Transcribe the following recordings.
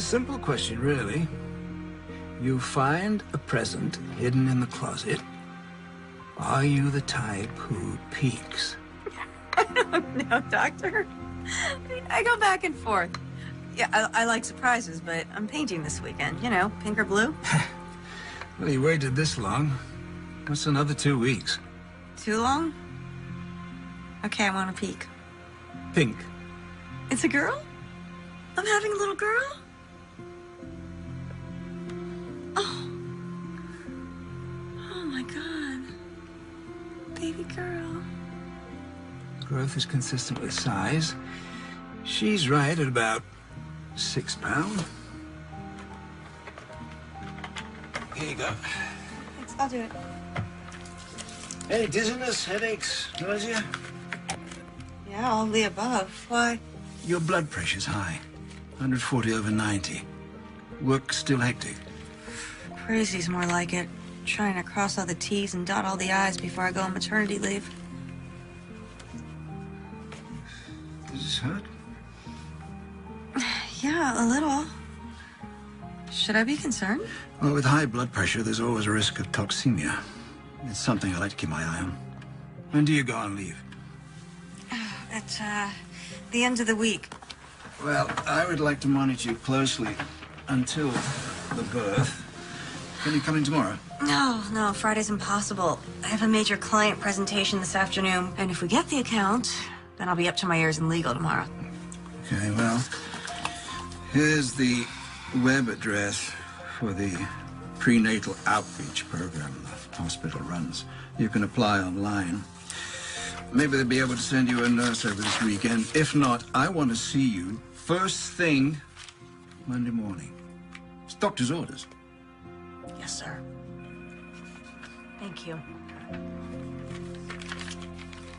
simple question, really. You find a present hidden in the closet. Are you the type who peeks? I don't know, Doctor. I go back and forth. Yeah, I like surprises, but I'm painting this weekend. You know, pink or blue. Well, you waited this long. What's another 2 weeks? Too long? Okay, I want to peek. Pink. It's a girl? I'm having a little girl? Oh. Oh my God. Baby girl. Growth is consistent with size. She's right at about 6 pounds. Here you go. Thanks, I'll do it. Any dizziness, headaches, nausea? Yeah, all the above. Why? Your blood pressure's high. 140/90. Work still hectic. Crazy's more like it. Trying to cross all the T's and dot all the I's before I go on maternity leave. Does this hurt? Yeah, a little. Should I be concerned? Well, with high blood pressure, there's always a risk of toxemia. It's something I like to keep my eye on. When do you go on leave? At, the end of the week. Well, I would like to monitor you closely until the birth. Can you come in tomorrow? No, Friday's impossible. I have a major client presentation this afternoon, and if we get the account, then I'll be up to my ears in legal tomorrow. Okay, well, here's the web address for the prenatal outreach program the hospital runs. You can apply online. Maybe they'll be able to send you a nurse over this weekend. If not, I want to see you first thing Monday morning. It's doctor's orders. Yes, sir. Thank you.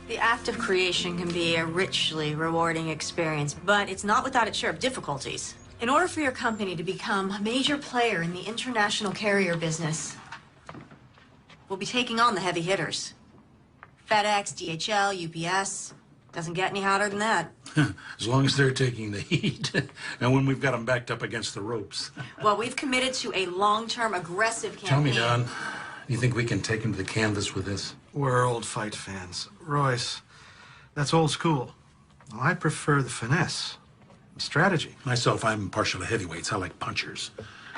The act of creation can be a richly rewarding experience, but it's not without its share of difficulties. In order for your company to become a major player in the international carrier business, we'll be taking on the heavy hitters. FedEx, DHL, UPS. Doesn't get any hotter than that. As long as they're taking the heat. And when we've got them backed up against the ropes. Well, we've committed to a long-term aggressive campaign. Tell me, Don, you think we can take him to the canvas with this? We're old fight fans. Royce, that's old school. Well, I prefer the finesse, the strategy. Myself, I'm partial to heavyweights. I like punchers.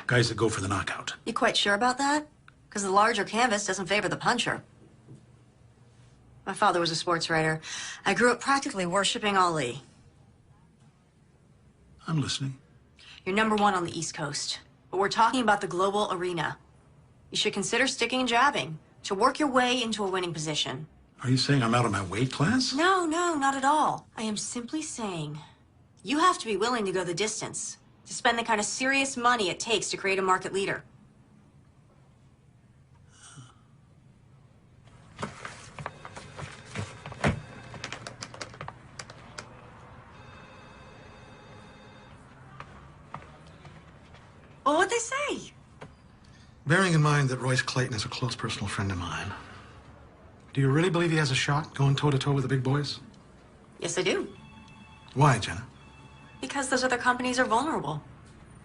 Guys that go for the knockout. You quite sure about that? Because the larger canvas doesn't favor the puncher. My father was a sports writer. I grew up practically worshiping Ali. I'm listening. You're #1 on the East Coast, but we're talking about the global arena. You should consider sticking and jabbing to work your way into a winning position. Are you saying I'm out of my weight class? No, not at all. I am simply saying you have to be willing to go the distance, to spend the kind of serious money it takes to create a market leader. Well, what'd they say? Bearing in mind that Royce Clayton is a close personal friend of mine, do you really believe he has a shot going toe-to-toe with the big boys? Yes, I do. Why, Jenna? Because those other companies are vulnerable.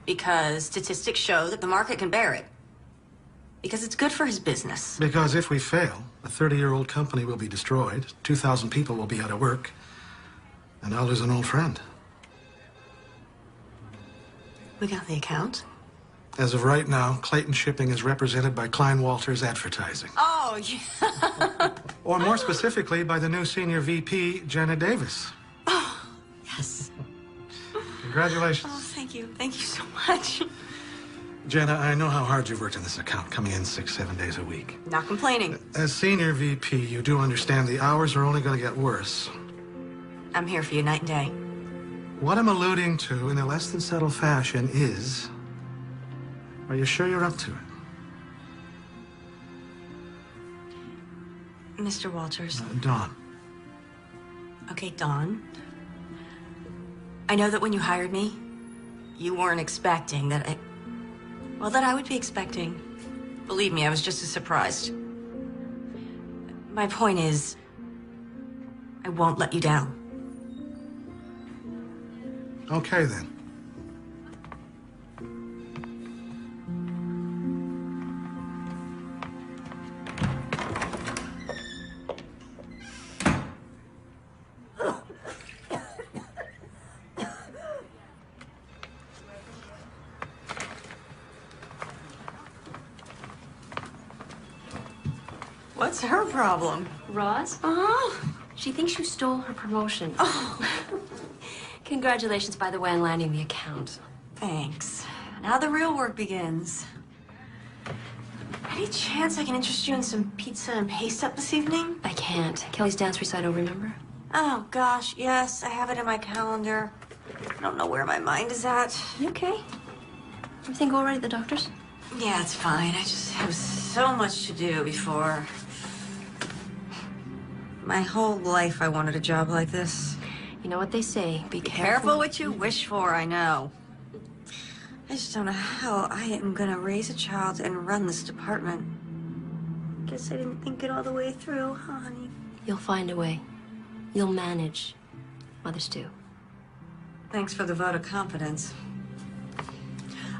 Because statistics show that the market can bear it. Because it's good for his business. Because if we fail, a 30-year-old company will be destroyed, 2,000 people will be out of work, and I'll lose an old friend. We got the account. As of right now, Clayton Shipping is represented by Klein Walters Advertising. Oh, yeah. Or more specifically, by the new senior VP, Jenna Davis. Oh, yes. Congratulations. Oh, thank you. Thank you so much. Jenna, I know how hard you've worked on this account, coming in 6-7 days a week. Not complaining. As senior VP, you do understand the hours are only going to get worse. I'm here for you night and day. What I'm alluding to in a less than subtle fashion is, are you sure you're up to it? Mr. Walters. Dawn. Okay, Dawn. I know that when you hired me, you weren't expecting that I would be expecting. Believe me, I was just as surprised. My point is, I won't let you down. Okay, then. What's her problem? Roz? Uh-huh. She thinks you stole her promotion. Oh. Congratulations, by the way, on landing the account. Thanks. Now the real work begins. Any chance I can interest you in some pizza and paste up this evening? I can't. Kelly's dance recital, remember? Oh, gosh, yes, I have it in my calendar. I don't know where my mind is at. You okay? Everything go all right at the doctor's? Yeah, it's fine. I just have so much to do before. My whole life I wanted a job like this. You know what they say, be Careful what you wish for, I know. I just don't know how I am gonna raise a child and run this department. Guess I didn't think it all the way through, huh, honey? You'll find a way. You'll manage. Mothers do. Thanks for the vote of confidence.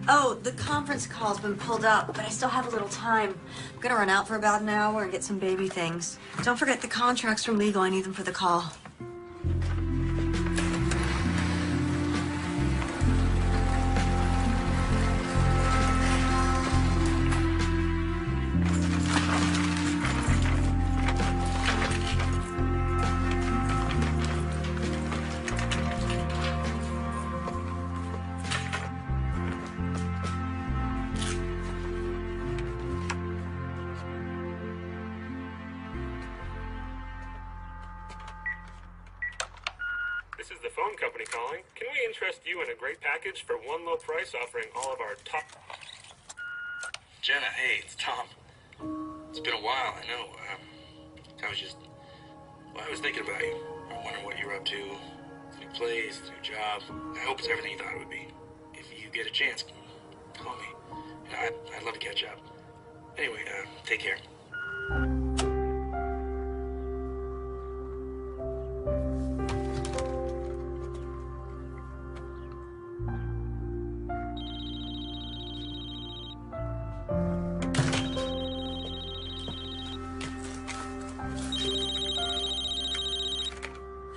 Oh, the conference call's been pulled up, but I still have a little time. I'm gonna run out for about an hour and get some baby things. Don't forget the contracts from legal. I need them for the call. This is the phone company calling. Can we interest you in a great package for one low price offering all of our top... Jenna, hey, it's Tom. It's been a while, I know. I was thinking about you. I'm wondering what you're up to. New place, new job. I hope it's everything you thought it would be. If you get a chance, call me. I'd love to catch up. Anyway, take care.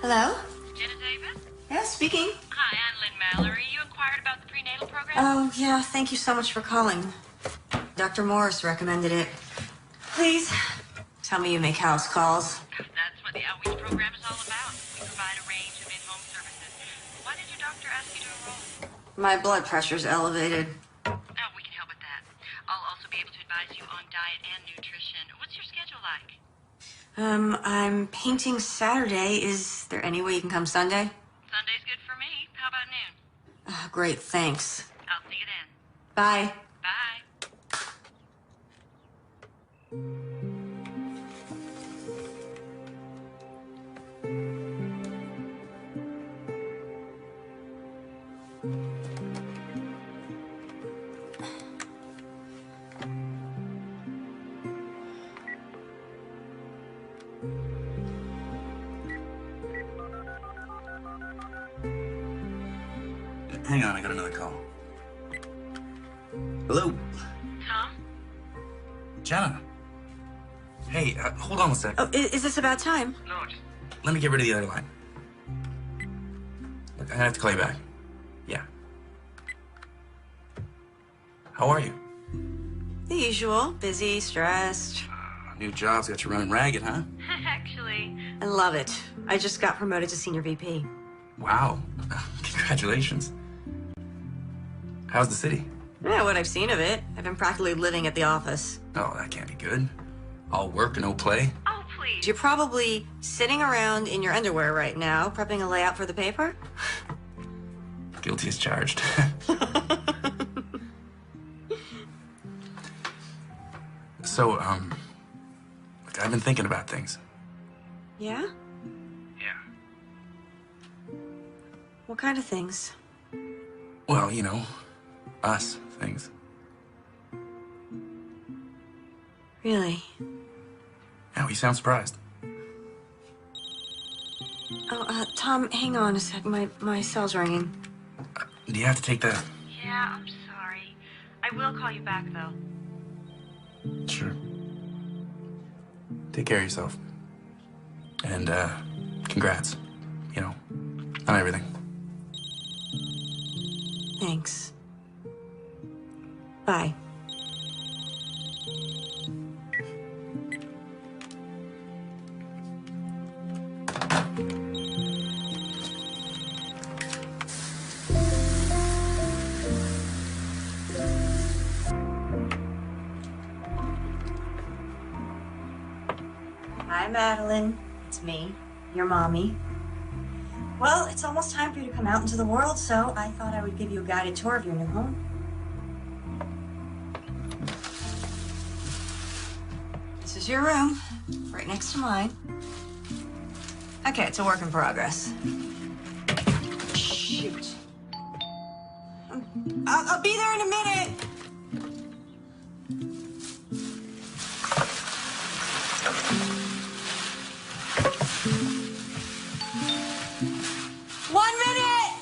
Hello? Jenna Davis? Yeah, speaking. Hi, I'm Lynn Mallory. You inquired about the prenatal program? Oh, yeah, thank you so much for calling. Dr. Morris recommended it. Please, tell me you make house calls. That's what the outreach program is all about. We provide a range of in-home services. Why did your doctor ask you to enroll? My blood pressure's elevated. Oh, we can help with that. I'll also be able to advise you on diet and nutrition. What's your schedule like? I'm painting Saturday. Is there any way you can come Sunday? Sunday's good for me. How about noon? Great, thanks. I'll see you then. Bye. Bye. Hang on, I got another call. Hello? Tom? Jenna? Hey, hold on a sec. Oh, is this about time? No, just... Let me get rid of the other line. Look, I have to call you back. Yeah. How are you? The usual. Busy, stressed. New job's got you running ragged, huh? Actually, I love it. I just got promoted to senior VP. Wow. Congratulations. How's the city? Yeah, what I've seen of it. I've been practically living at the office. Oh, that can't be good. All work and no play. oh, please. You're probably sitting around in your underwear right now, prepping a layout for the paper? Guilty as charged. So, look, I've been thinking about things. Yeah? Yeah. What kind of things? Well, you know, us things. Really? Now, you sound surprised. Oh, Tom, hang on a sec. My cell's ringing. Do you have to take that? Yeah, I'm sorry. I will call you back, though. Sure. Take care of yourself. And, congrats. You know, on everything. Thanks. Bye. Hi, Madeline. It's me, your mommy. Well, it's almost time for you to come out into the world, so I thought I would give you a guided tour of your new home. This is your room, right next to mine. Okay, it's a work in progress. Shoot. I'll be there in a minute. One minute!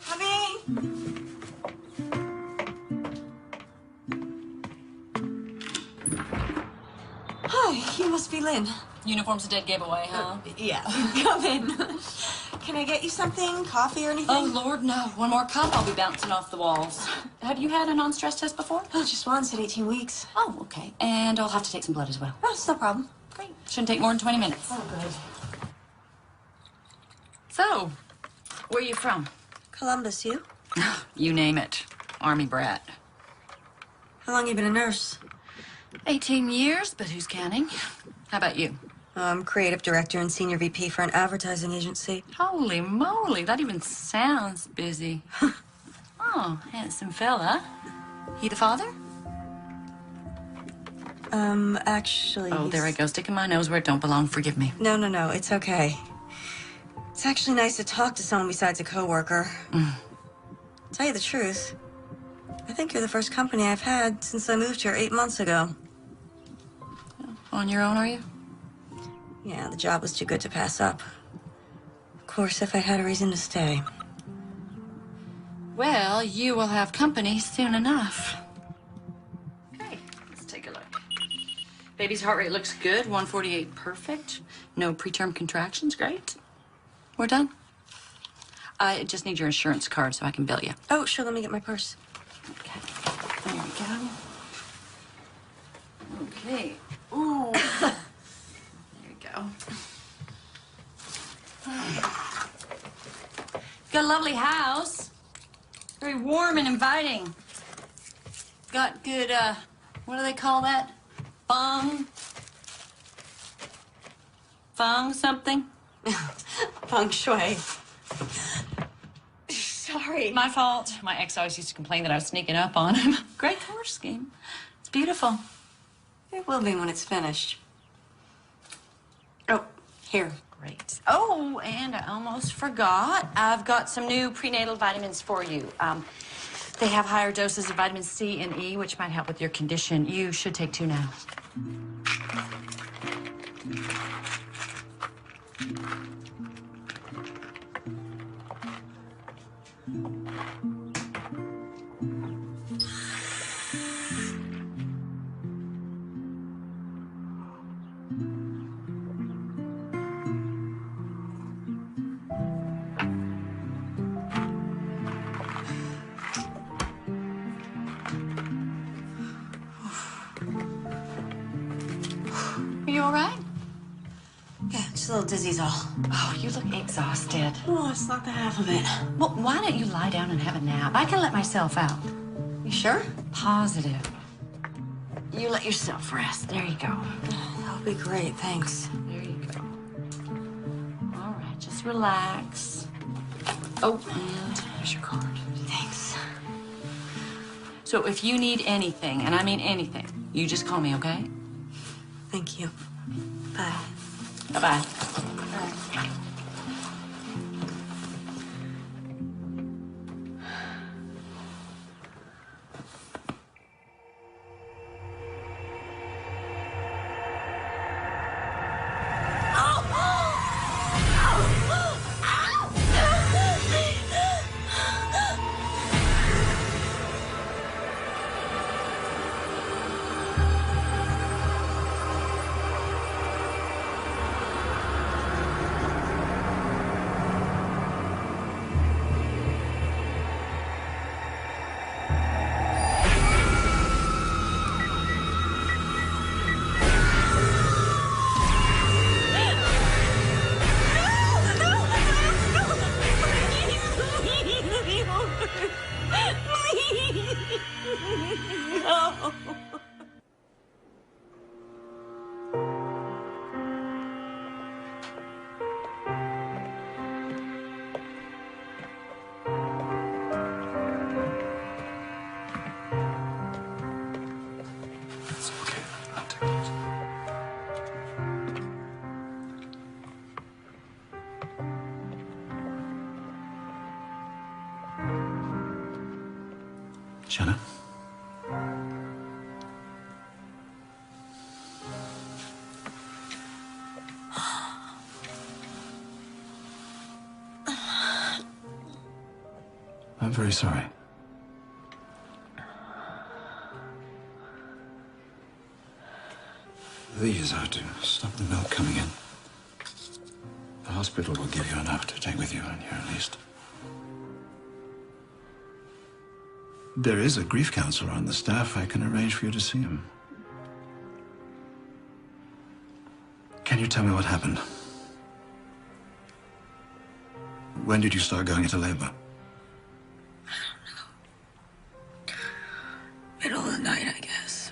Coming! Hi, you must be Lynn. Uniform's a dead giveaway, huh? Yeah, come in. Can I get you something? Coffee or anything? Oh, Lord, no. One more cup, I'll be bouncing off the walls. Have you had a non-stress test before? Oh, just once at 18 weeks. Oh, okay. And I'll have to take some blood as well. Oh, it's no problem. Great. Shouldn't take more than 20 minutes. Oh, good. So, where are you from? Columbus, you? You name it. Army brat. How long you been a nurse? 18 years, but who's counting? How about you? I'm creative director and senior VP for an advertising agency. Holy moly, that even sounds busy. Oh, handsome fella. He the father? Actually... Oh, there I go, sticking my nose where it don't belong. Forgive me. No, it's okay. It's actually nice to talk to someone besides a coworker. Tell you the truth, I think you're the first company I've had since I moved here 8 months ago. On your own, are you? Yeah, the job was too good to pass up. Of course, if I had a reason to stay. Well, you will have company soon enough. Okay, let's take a look. Baby's heart rate looks good, 148 perfect. No preterm contractions, great. We're done. I just need your insurance card so I can bill you. Oh, sure, let me get my purse. Okay, there we go. Okay, ooh. There we go. Got a lovely house. Very warm and inviting. Got good, what do they call that? Feng something? Feng shui. Sorry. My fault. My ex always used to complain that I was sneaking up on him. Great color scheme. It's beautiful. It will be when it's finished. Oh, here. Great. Oh, and I almost forgot. I've got some new prenatal vitamins for you. They have higher doses of vitamin C and E, which might help with your condition. You should take 2 now. Are you all right? Yeah, just a little dizzy's all. Oh, you look exhausted. Oh, it's not the half of it. Well, why don't you lie down and have a nap? I can let myself out. You sure? Positive. You let yourself rest. There you go. That would be great, thanks. There you go. All right, just relax. Oh, and here's your card. Thanks. So if you need anything, and I mean anything, you just call me, okay? Thank you. Bye. Bye-bye. Bye. Jenna? I'm very sorry. These are to stop the milk coming in. The hospital will give you enough to take with you when you're released. There is a grief counselor on the staff. I can arrange for you to see him. Can you tell me what happened? When did you start going into labor? Middle of the night, I guess.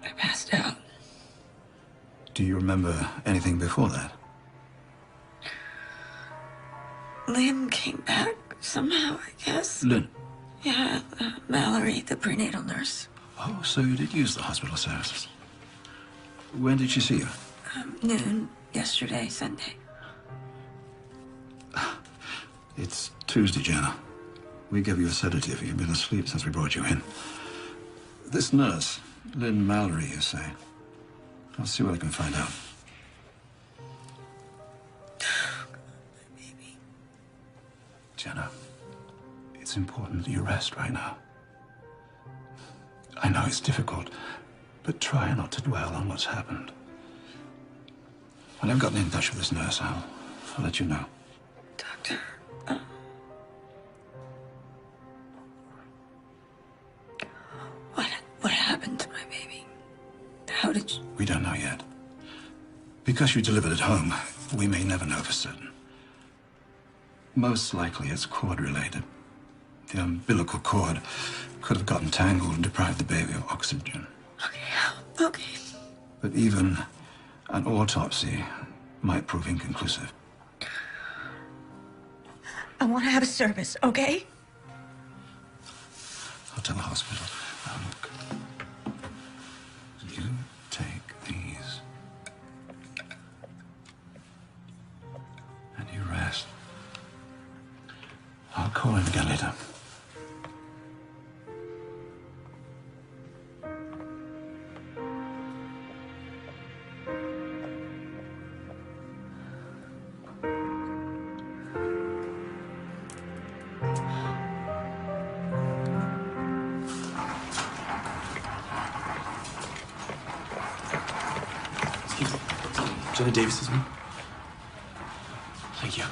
I passed out. Do you remember anything before that? Lynn came back somehow, I guess. Lynn? Yeah, Mallory, the prenatal nurse. Oh, so you did use the hospital services. When did she see you? Noon yesterday, Sunday. It's Tuesday, Jenna. We gave you a sedative. You've been asleep since we brought you in. This nurse, Lynn Mallory, you say? I'll see what I can find out. Baby. Jenna, it's important that you rest right now. I know it's difficult, but try not to dwell on what's happened. When I've gotten in touch with this nurse, I'll let you know. Doctor, what happened to my baby? How did you... We don't know yet. Because you delivered at home, we may never know for certain. Most likely it's cord-related. The umbilical cord could have gotten tangled and deprived the baby of oxygen. Okay. But even an autopsy might prove inconclusive. I want to have a service, okay? I'll tell the hospital. Now look. You take these. And you rest. I'll call in again later. Jenna Davis is me. Thank you.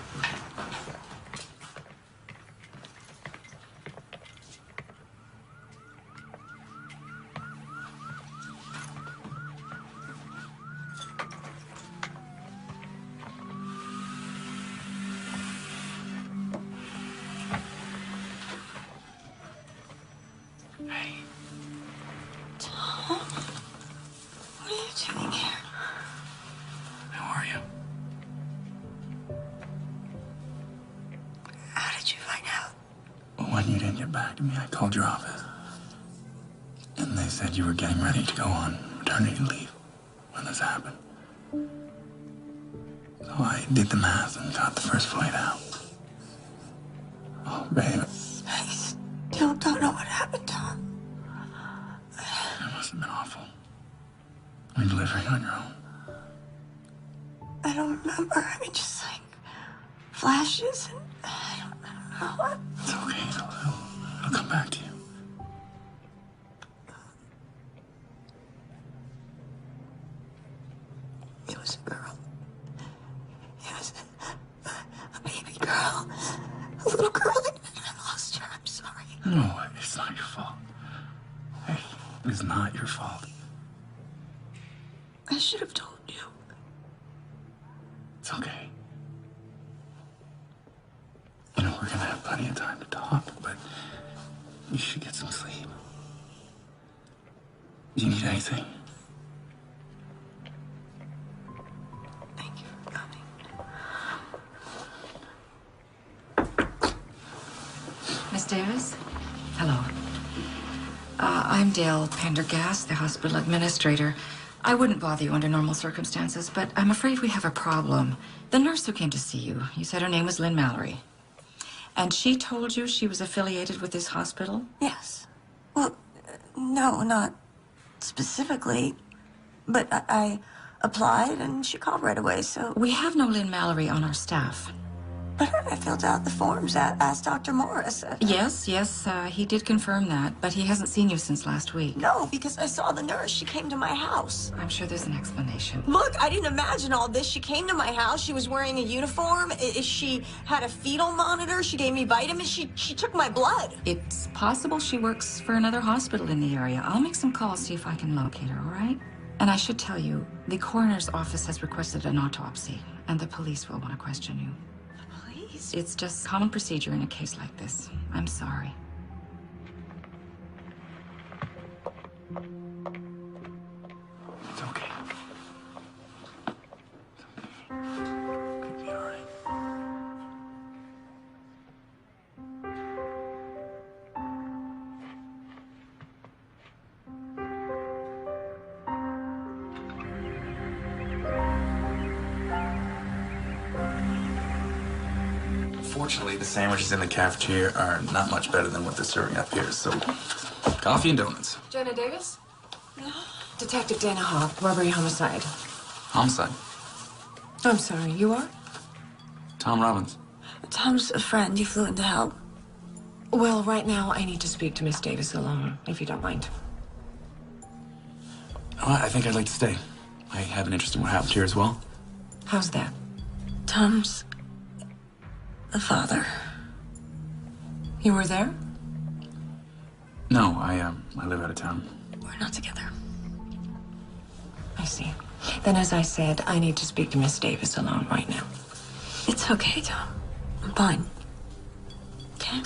Hey. Tom? What are you doing here? How are you? How did you find out? Well, when you didn't get back to me, I called your office. And they said you were getting ready to go on maternity leave when this happened. So I did the math and got the first flight out. Oh, babe. I still don't know what happened, Tom. It must have been awful. I mean, delivering on your own. I don't remember. I mean, just like flashes and I don't know what. It's okay. It'll come back to you. It was a girl. It was a baby girl. A little girl. I lost her. I'm sorry. No, it's not your fault. Hey, it's not your fault. I should have told you. It's okay. You know, we're gonna have plenty of time to talk, but you should get some sleep. Do you need anything? Thank you for coming. Miss Davis? Hello. I'm Dale Pendergast, the hospital administrator. I wouldn't bother you under normal circumstances, but I'm afraid we have a problem. The nurse who came to see you, you said her name was Lynn Mallory. And she told you she was affiliated with this hospital? Yes. Well, no, not specifically. But I applied and she called right away, so... We have no Lynn Mallory on our staff. But I filled out the forms, asked Dr. Morris. Yes, he did confirm that, but he hasn't seen you since last week. No, because I saw the nurse. She came to my house. I'm sure there's an explanation. Look, I didn't imagine all this. She came to my house. She was wearing a uniform. She had a fetal monitor. She gave me vitamins. She took my blood. It's possible she works for another hospital in the area. I'll make some calls, see if I can locate her, all right? And I should tell you, the coroner's office has requested an autopsy, and the police will want to question you. It's just common procedure in a case like this. I'm sorry. It's okay. It'll be all right. Fortunately, the sandwiches in the cafeteria are not much better than what they're serving up here, so coffee and donuts. Jenna Davis? Detective Dana Hawk, robbery homicide. Homicide. I'm sorry, you are? Tom Robbins. Tom's a friend. He flew in to help. Well, right now, I need to speak to Miss Davis alone, if you don't mind. Oh, I think I'd like to stay. I have an interest in what happened here as well. How's that? Tom's the father. You were there? No, I live out of town. We're not together. I see. Then, as I said, I need to speak to Miss Davis alone right now. It's okay, Tom. I'm fine. Okay?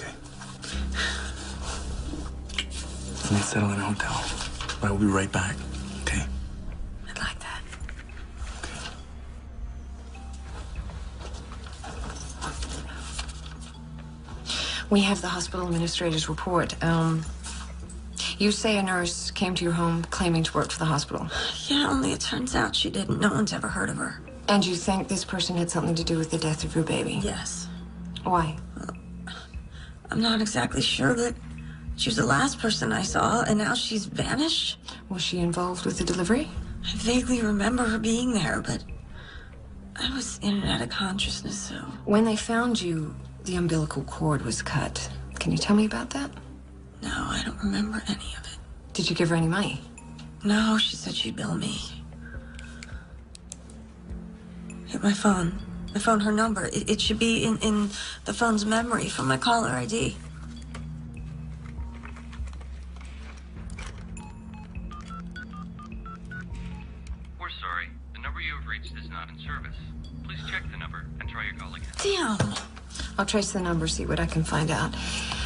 Let's settle in a hotel. I will be right back. Okay? I'd like that. We have the hospital administrator's report. You say a nurse came to your home claiming to work for the hospital. Yeah, only it turns out she didn't. No one's ever heard of her. And you think this person had something to do with the death of your baby? Yes. Why? I'm not exactly sure, but she was the last person I saw, and now she's vanished. Was she involved with the delivery? I vaguely remember her being there, but I was in and out of consciousness, so... When they found you, the umbilical cord was cut. Can you tell me about that? No, I don't remember any of it. Did you give her any money? No, she said she'd bill me. Hit my phone. I phoned her number. It should be in the phone's memory from my caller ID. We're sorry. The number you have reached is not in service. Please check the number and try your call again. Damn. I'll trace the number, see what I can find out.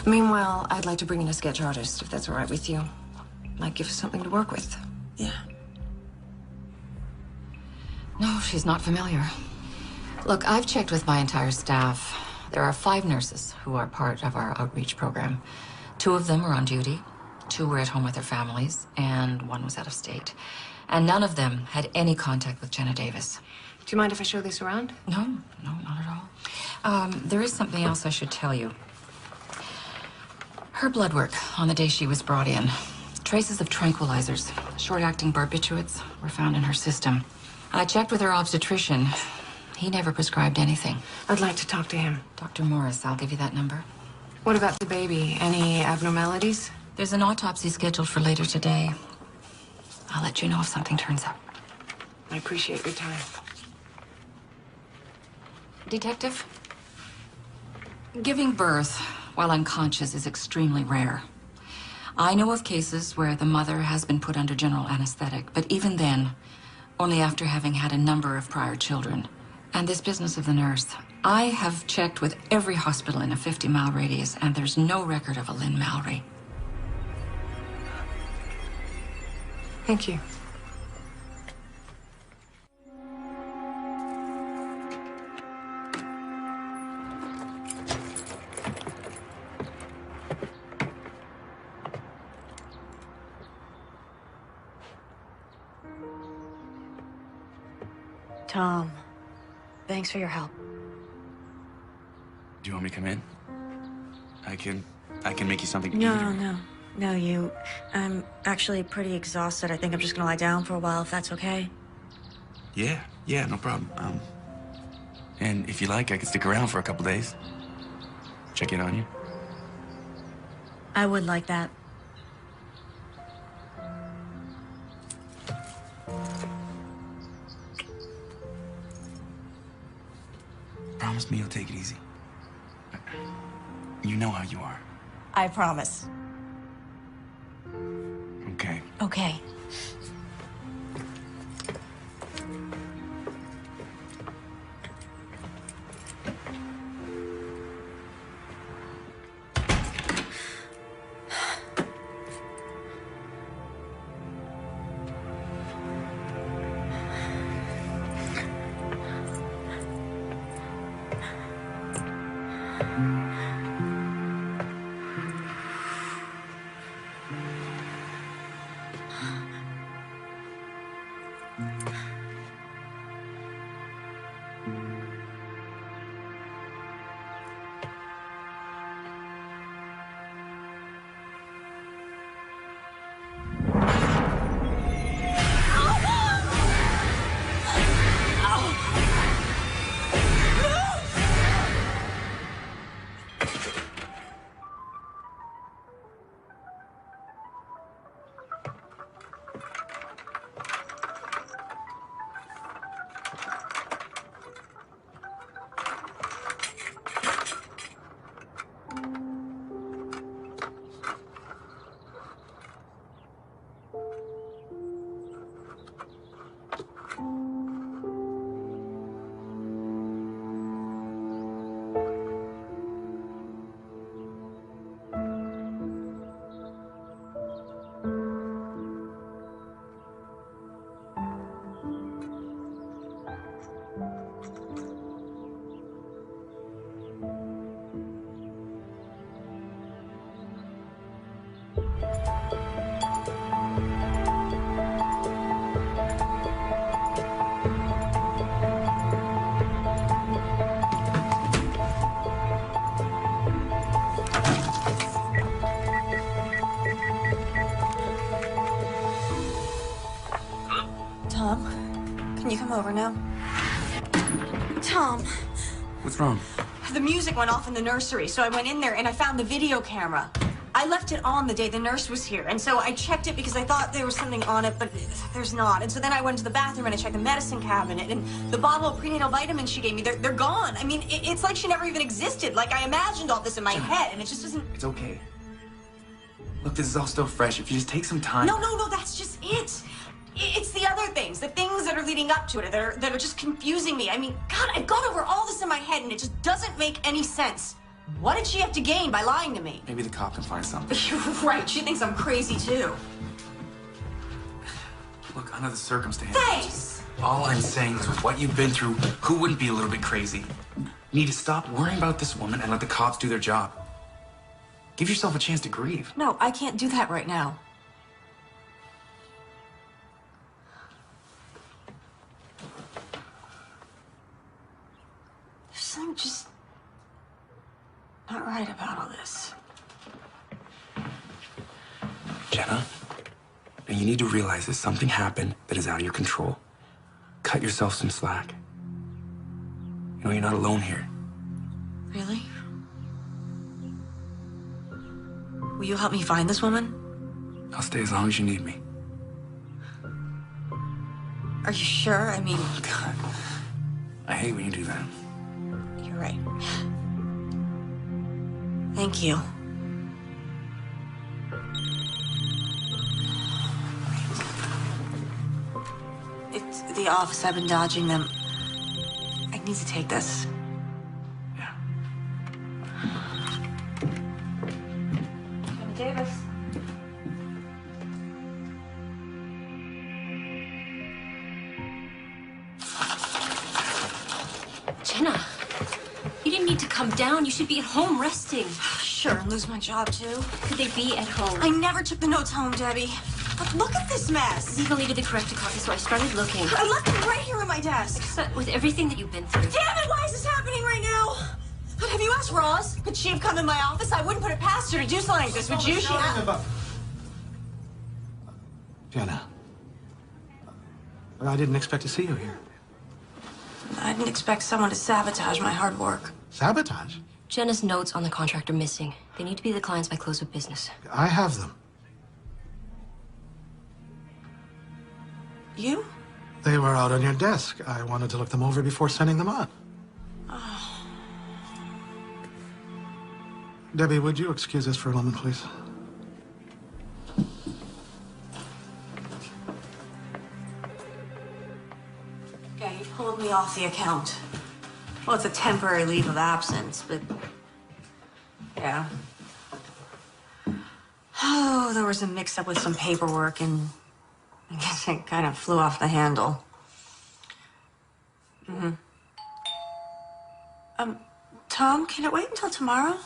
Meanwhile, I'd like to bring in a sketch artist, if that's all right with you. Might give us something to work with. Yeah. No, she's not familiar. Look, I've checked with my entire staff. There are 5 nurses who are part of our outreach program. 2 of them are on duty, 2 were at home with their families, and 1 was out of state. And none of them had any contact with Jenna Davis. Do you mind if I show this around? No, not at all. There is something else I should tell you. Her blood work on the day she was brought in. Traces of tranquilizers, short-acting barbiturates, were found in her system. I checked with her obstetrician. He never prescribed anything. I'd like to talk to him. Dr. Morris, I'll give you that number. What about the baby? Any abnormalities? There's an autopsy scheduled for later today. I'll let you know if something turns up. I appreciate your time. Detective? Giving birth while unconscious is extremely rare. I know of cases where the mother has been put under general anesthetic, but even then, only after having had a number of prior children. And this business of the nurse, I have checked with every hospital in a 50-mile radius, and there's no record of a Lynn Mallory. Thank you. Tom, thanks for your help. Do you want me to come in? I can make you something to eat. No, you. I'm actually pretty exhausted. I think I'm just gonna lie down for a while, if that's okay. Yeah, no problem. And if you like, I could stick around for a couple days. Check in on you. I would like that. Promise me you'll take it easy. You know how you are. I promise. Okay. Okay. Tom, can you come over now? Tom, What's wrong? the music went off in the nursery, so I went in there and I found the video camera. I left it on the day the nurse was here, and so I checked it because I thought there was something on it, but there's not. And so then I went to the bathroom and I checked the medicine cabinet, and the bottle of prenatal vitamins she gave me, they're gone. I mean, it's like she never even existed. Like, I imagined all this in my head, and it just doesn't... It's okay. Look, this is all still fresh. If you just take some time... No, that's just it. It's the other things, the things that are leading up to it that are just confusing me. I mean, God, I've gone over all this in my head, and it just doesn't make any sense. What did she have to gain by lying to me? Maybe the cop can find something. You're right. She thinks I'm crazy, too. Look, under the circumstances... Thanks! All I'm saying is with what you've been through, who wouldn't be a little bit crazy? You need to stop worrying about this woman and let the cops do their job. Give yourself a chance to grieve. No, I can't do that right now. There's something just not right about all this. Jenna, now you need to realize that something happened that is out of your control. Cut yourself some slack. You know, you're not alone here. Really? Will you help me find this woman? I'll stay as long as you need me. Are you sure? I mean... Oh, God. I hate when you do that. You're right. Thank you. It's the office. I've been dodging them. I need to take this. Yeah. Davis. Jenna, you didn't need to come down. You should be at home resting. Sure, and lose my job, too. Could they be at home? I never took the notes home, Debbie. But look at this mess. Legally to the corrected copy, so I started looking. I left them right here on my desk. But with everything that you've been through. Damn it, why is this happening right now? But have you asked Roz? Could she have come in my office? I wouldn't put it past her to do something like this, would you? Jenna, I didn't expect to see you here. I didn't expect someone to sabotage my hard work. Sabotage? Jenna's notes on the contract are missing. They need to be the clients by close of business. I have them. You? They were out on your desk. I wanted to look them over before sending them on. Oh. Debbie, would you excuse us for a moment, please? Okay, you pulled me off the account. Well, it's a temporary leave of absence, but... yeah. Oh, there was a mix-up with some paperwork, and I guess it kind of flew off the handle. Tom, can it wait until tomorrow?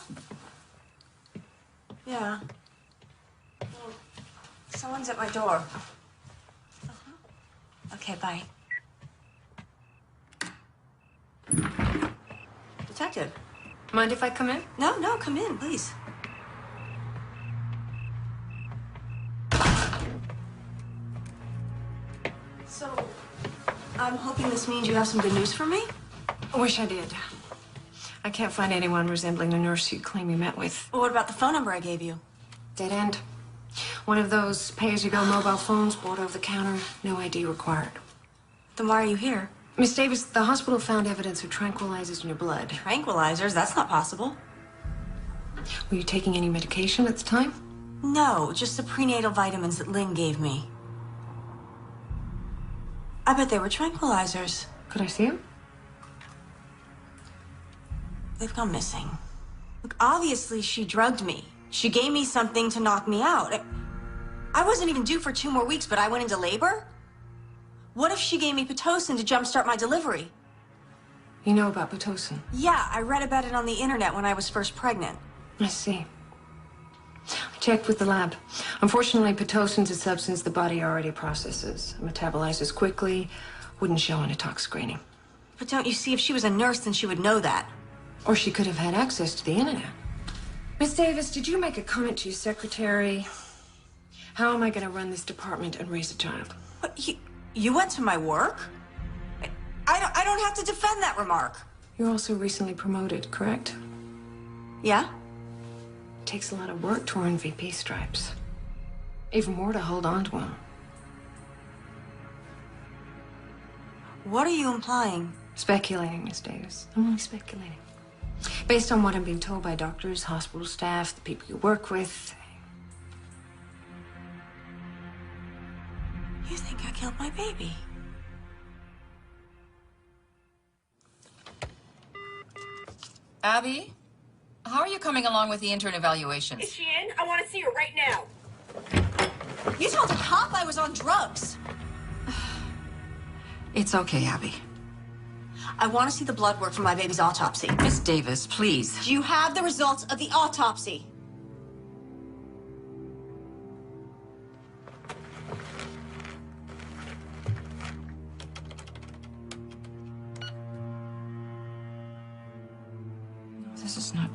Yeah. Well, someone's at my door. Okay, bye. Detective. Mind if I come in? No, come in, please. So, I'm hoping this means you have some good news for me? I wish I did. I can't find anyone resembling the nurse you claim you met with. Well, what about the phone number I gave you? Dead end. One of those pay-as-you-go mobile phones, bought over the counter, no ID required. Then why are you here? Miss Davis, the hospital found evidence of tranquilizers in your blood. Tranquilizers? That's not possible. Were you taking any medication at the time? No, just the prenatal vitamins that Lynn gave me. I bet they were tranquilizers. Could I see them? They've gone missing. Look, obviously she drugged me. She gave me something to knock me out. I wasn't even due for 2 more weeks, but I went into labor? What if she gave me Pitocin to jumpstart my delivery? You know about Pitocin? Yeah, I read about it on the internet when I was first pregnant. I see. I checked with the lab. Unfortunately, Pitocin's a substance the body already processes. It metabolizes quickly, wouldn't show on a tox screening. But don't you see, if she was a nurse, then she would know that. Or she could have had access to the internet. Miss Davis, did you make a comment to your secretary? How am I going to run this department and raise a child? What, you went to my work? I don't have to defend that remark. You're also recently promoted, correct? Yeah? It takes a lot of work to earn VP stripes. Even more to hold on to them. What are you implying? Speculating, Miss Davis. I'm only speculating. Based on what I'm being told by doctors, hospital staff, the people you work with. You think I killed my baby? Abby, how are you coming along with the intern evaluations? Is she in? I want to see her right now. You told a cop I was on drugs. It's okay, Abby. I want to see the blood work from my baby's autopsy. Miss Davis, please. Do you have the results of the autopsy? This is not...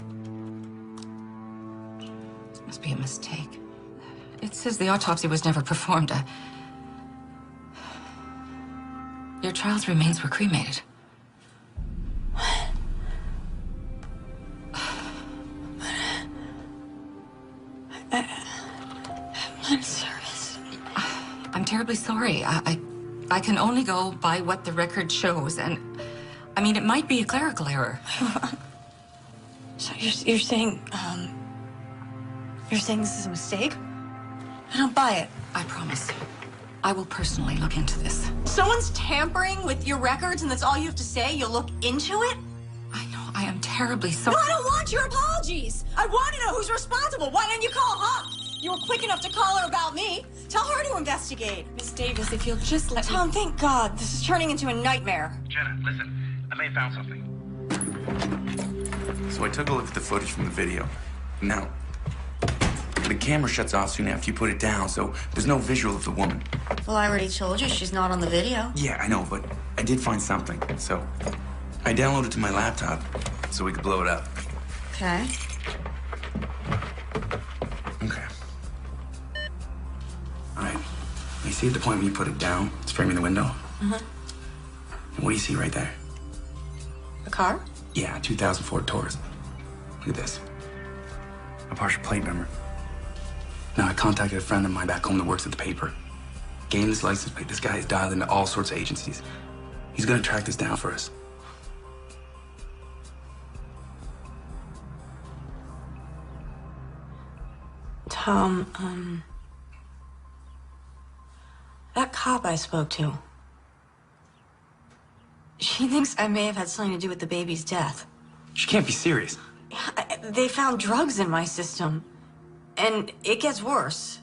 This must be a mistake. It says the autopsy was never performed. Your child's remains were cremated. I'm in service. I'm terribly sorry. I can only go by what the record shows, and I mean, it might be a clerical error. So you're saying this is a mistake? I don't buy it. I promise. I will personally look into this. Someone's tampering with your records and that's all you have to say? You'll look into it? I know, I am terribly sorry. No, I don't want your apologies. I want to know who's responsible. Why didn't you call Hawk? You were quick enough to call her about me. Tell her to investigate. Miss Davis, if you'll just let Tom, thank God. This is turning into a nightmare. Jenna, listen. I may have found something. So I took a look at the footage from the video. Now, the camera shuts off soon after you put it down, so there's no visual of the woman. Well, I already told you she's not on the video. Yeah, I know, but I did find something, so I downloaded it to my laptop so we could blow it up. Okay. Okay. All right. You see at the point when you put it down, it's framing the window? Mm-hmm. What do you see right there? A car? Yeah, 2000 Ford Taurus. Look at this. A partial plate number. Now, I contacted a friend of mine back home that works at the paper. Gave him this license plate. This guy is dialed into all sorts of agencies. He's gonna track this down for us. Tom, that cop I spoke to, she thinks I may have had something to do with the baby's death. She can't be serious. They found drugs in my system, and it gets worse.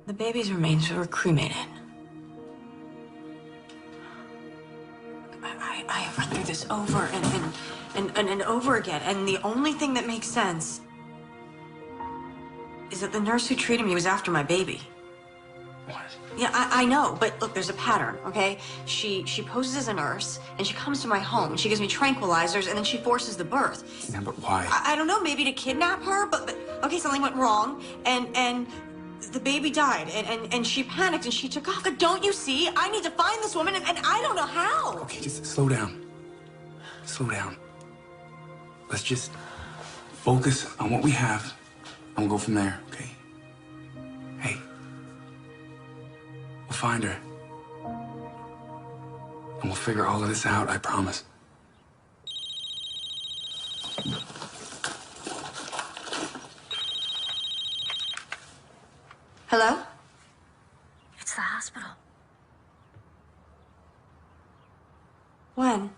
The baby's remains were cremated. I have run through this over and over again, and the only thing that makes sense is that the nurse who treated me was after my baby. What? Yeah, I know, but look, there's a pattern, okay? She poses as a nurse, and she comes to my home, and she gives me tranquilizers, and then she forces the birth. Yeah, but why? I don't know, maybe to kidnap her, but okay, something went wrong, and the baby died, and she panicked, and she took off. But don't you see? I need to find this woman, and I don't know how. Okay, just slow down. Slow down. Let's just focus on what we have, and we'll go from there, okay? Hey. We'll find her. And we'll figure all of this out, I promise. Hello? It's the hospital. When?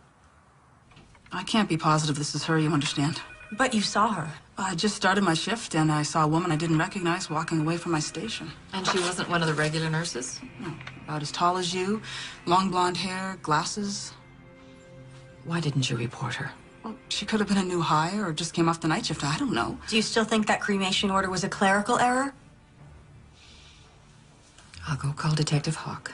I can't be positive this is her, you understand? But you saw her. I just started my shift, and I saw a woman I didn't recognize walking away from my station. And she wasn't one of the regular nurses? No, about as tall as you, long blonde hair, glasses. Why didn't you report her? Well, she could have been a new hire or just came off the night shift. I don't know. Do you still think that cremation order was a clerical error? I'll go call Detective Hawk.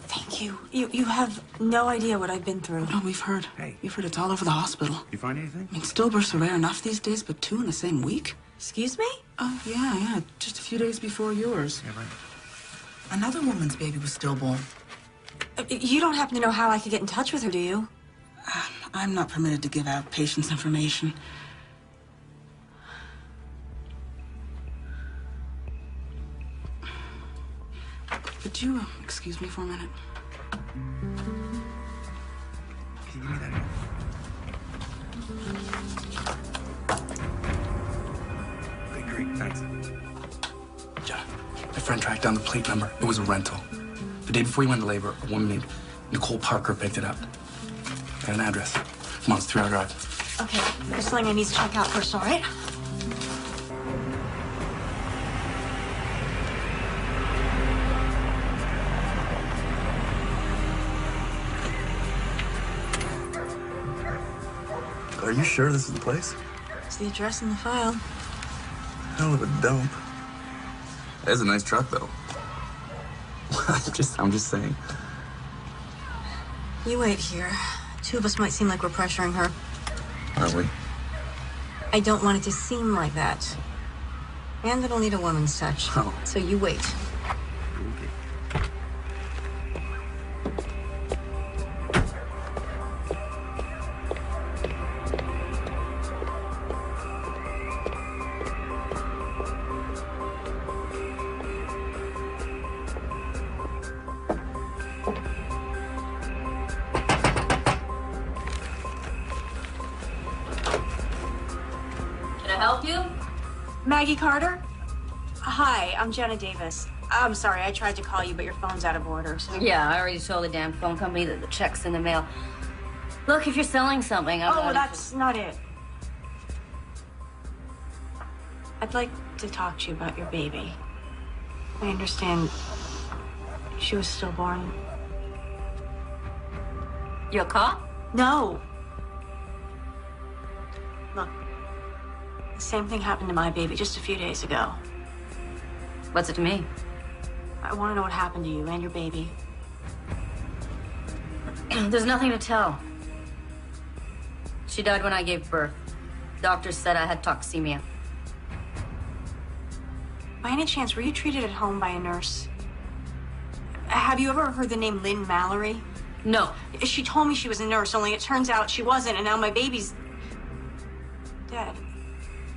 Thank you. You have no idea what I've been through. No, we've heard. Hey. We've heard it's all over the hospital. You find anything? I mean, stillbirths are rare enough these days, but 2 in the same week? Excuse me? Oh, yeah. Just a few days before yours. Yeah, right. Another woman's baby was stillborn. You don't happen to know how I could get in touch with her, do you? I'm not permitted to give out patients' information. Could you excuse me for a minute? Can you give me that here? Okay, great, thanks. John, my friend tracked down the plate number. It was a rental. The day before he went into labor, a woman named Nicole Parker picked it up. Got an address. Come on, it's a 3-hour drive. Okay, there's something I need to check out first, all right? Are you sure this is the place? It's the address in the file. Hell of a dump. That's a nice truck, though. I'm just saying. You wait here. 2 of us might seem like we're pressuring her. Are we? I don't want it to seem like that. And it'll need a woman's touch. Oh. So you wait. Help you? Maggie Carter? Hi, I'm Jenna Davis. I'm sorry, I tried to call you, but your phone's out of order, so... Yeah, I already told the damn phone company that the check's in the mail. Look, if you're selling something, Oh, that's not it. I'd like to talk to you about your baby. I understand she was stillborn. You a cop? No. Look, the same thing happened to my baby just a few days ago. What's it to me? I want to know what happened to you and your baby. There's nothing to tell. She died when I gave birth. Doctors said I had toxemia. By any chance, were you treated at home by a nurse? Have you ever heard the name Lynn Mallory? No. She told me she was a nurse, only it turns out she wasn't, and now my baby's dead.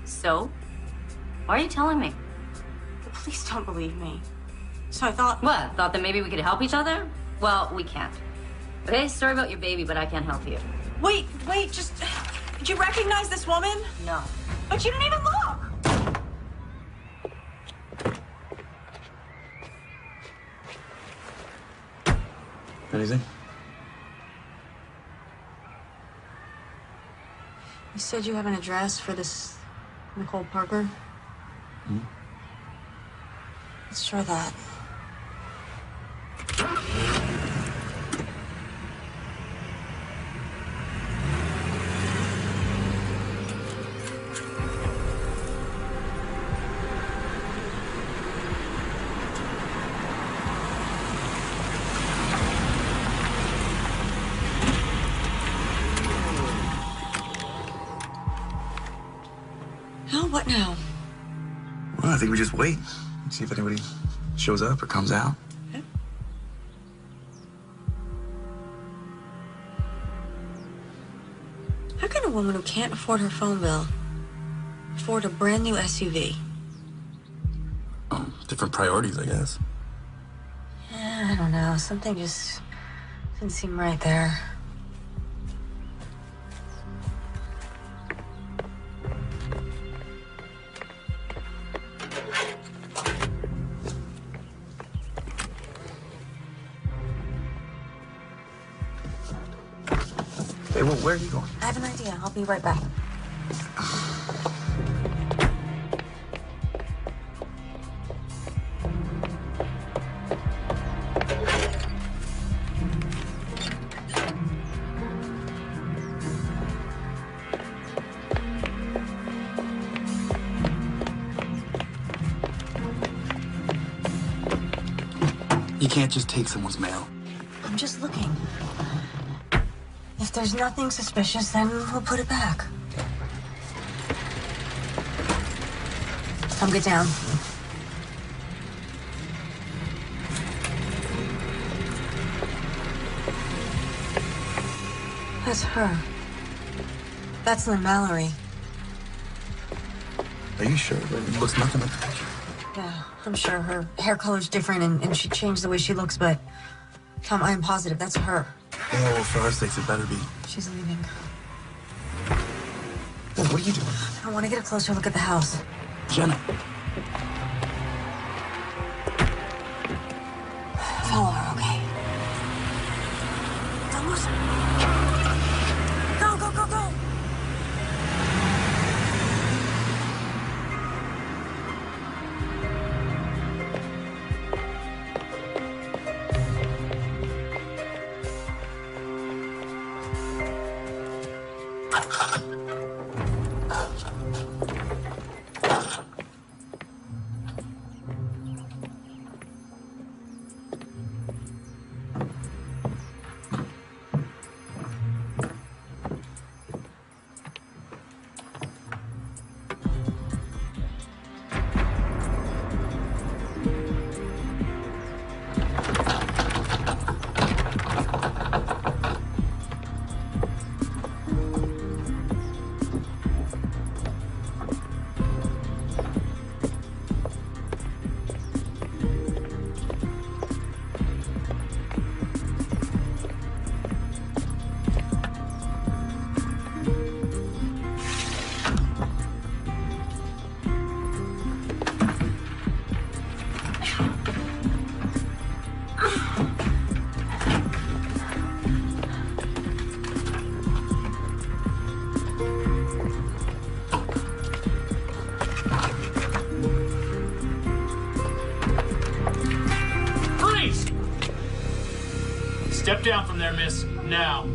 So? Why are you telling me? Please don't believe me. So I thought... What? Thought that maybe we could help each other? Well, we can't. Okay, sorry about your baby, but I can't help you. Wait, just... Did you recognize this woman? No. But you didn't even look! Anything? You said you have an address for this Nicole Parker? Hmm? Let's try that. What now? Well, I think we just wait. See if anybody shows up or comes out. Okay. How can a woman who can't afford her phone bill afford a brand new SUV? Different priorities, I guess. Yeah, I don't know. Something just didn't seem right there. Hey, well, where are you going? I have an idea. I'll be right back. You can't just take someone's mail. I'm just looking. If there's nothing suspicious, then we'll put it back. Come get down. That's her. That's Lynn Mallory. Are you sure? It looks nothing like the picture. Yeah, I'm sure her hair color's different and she changed the way she looks, but Tom, I am positive that's her. Oh, well, for our sakes, it better be. She's leaving. Well, what are you doing? I want to get a closer look at the house. Jenna. Follow her, okay? Don't lose her. Go, go, go, go! Step down from there, miss. Now.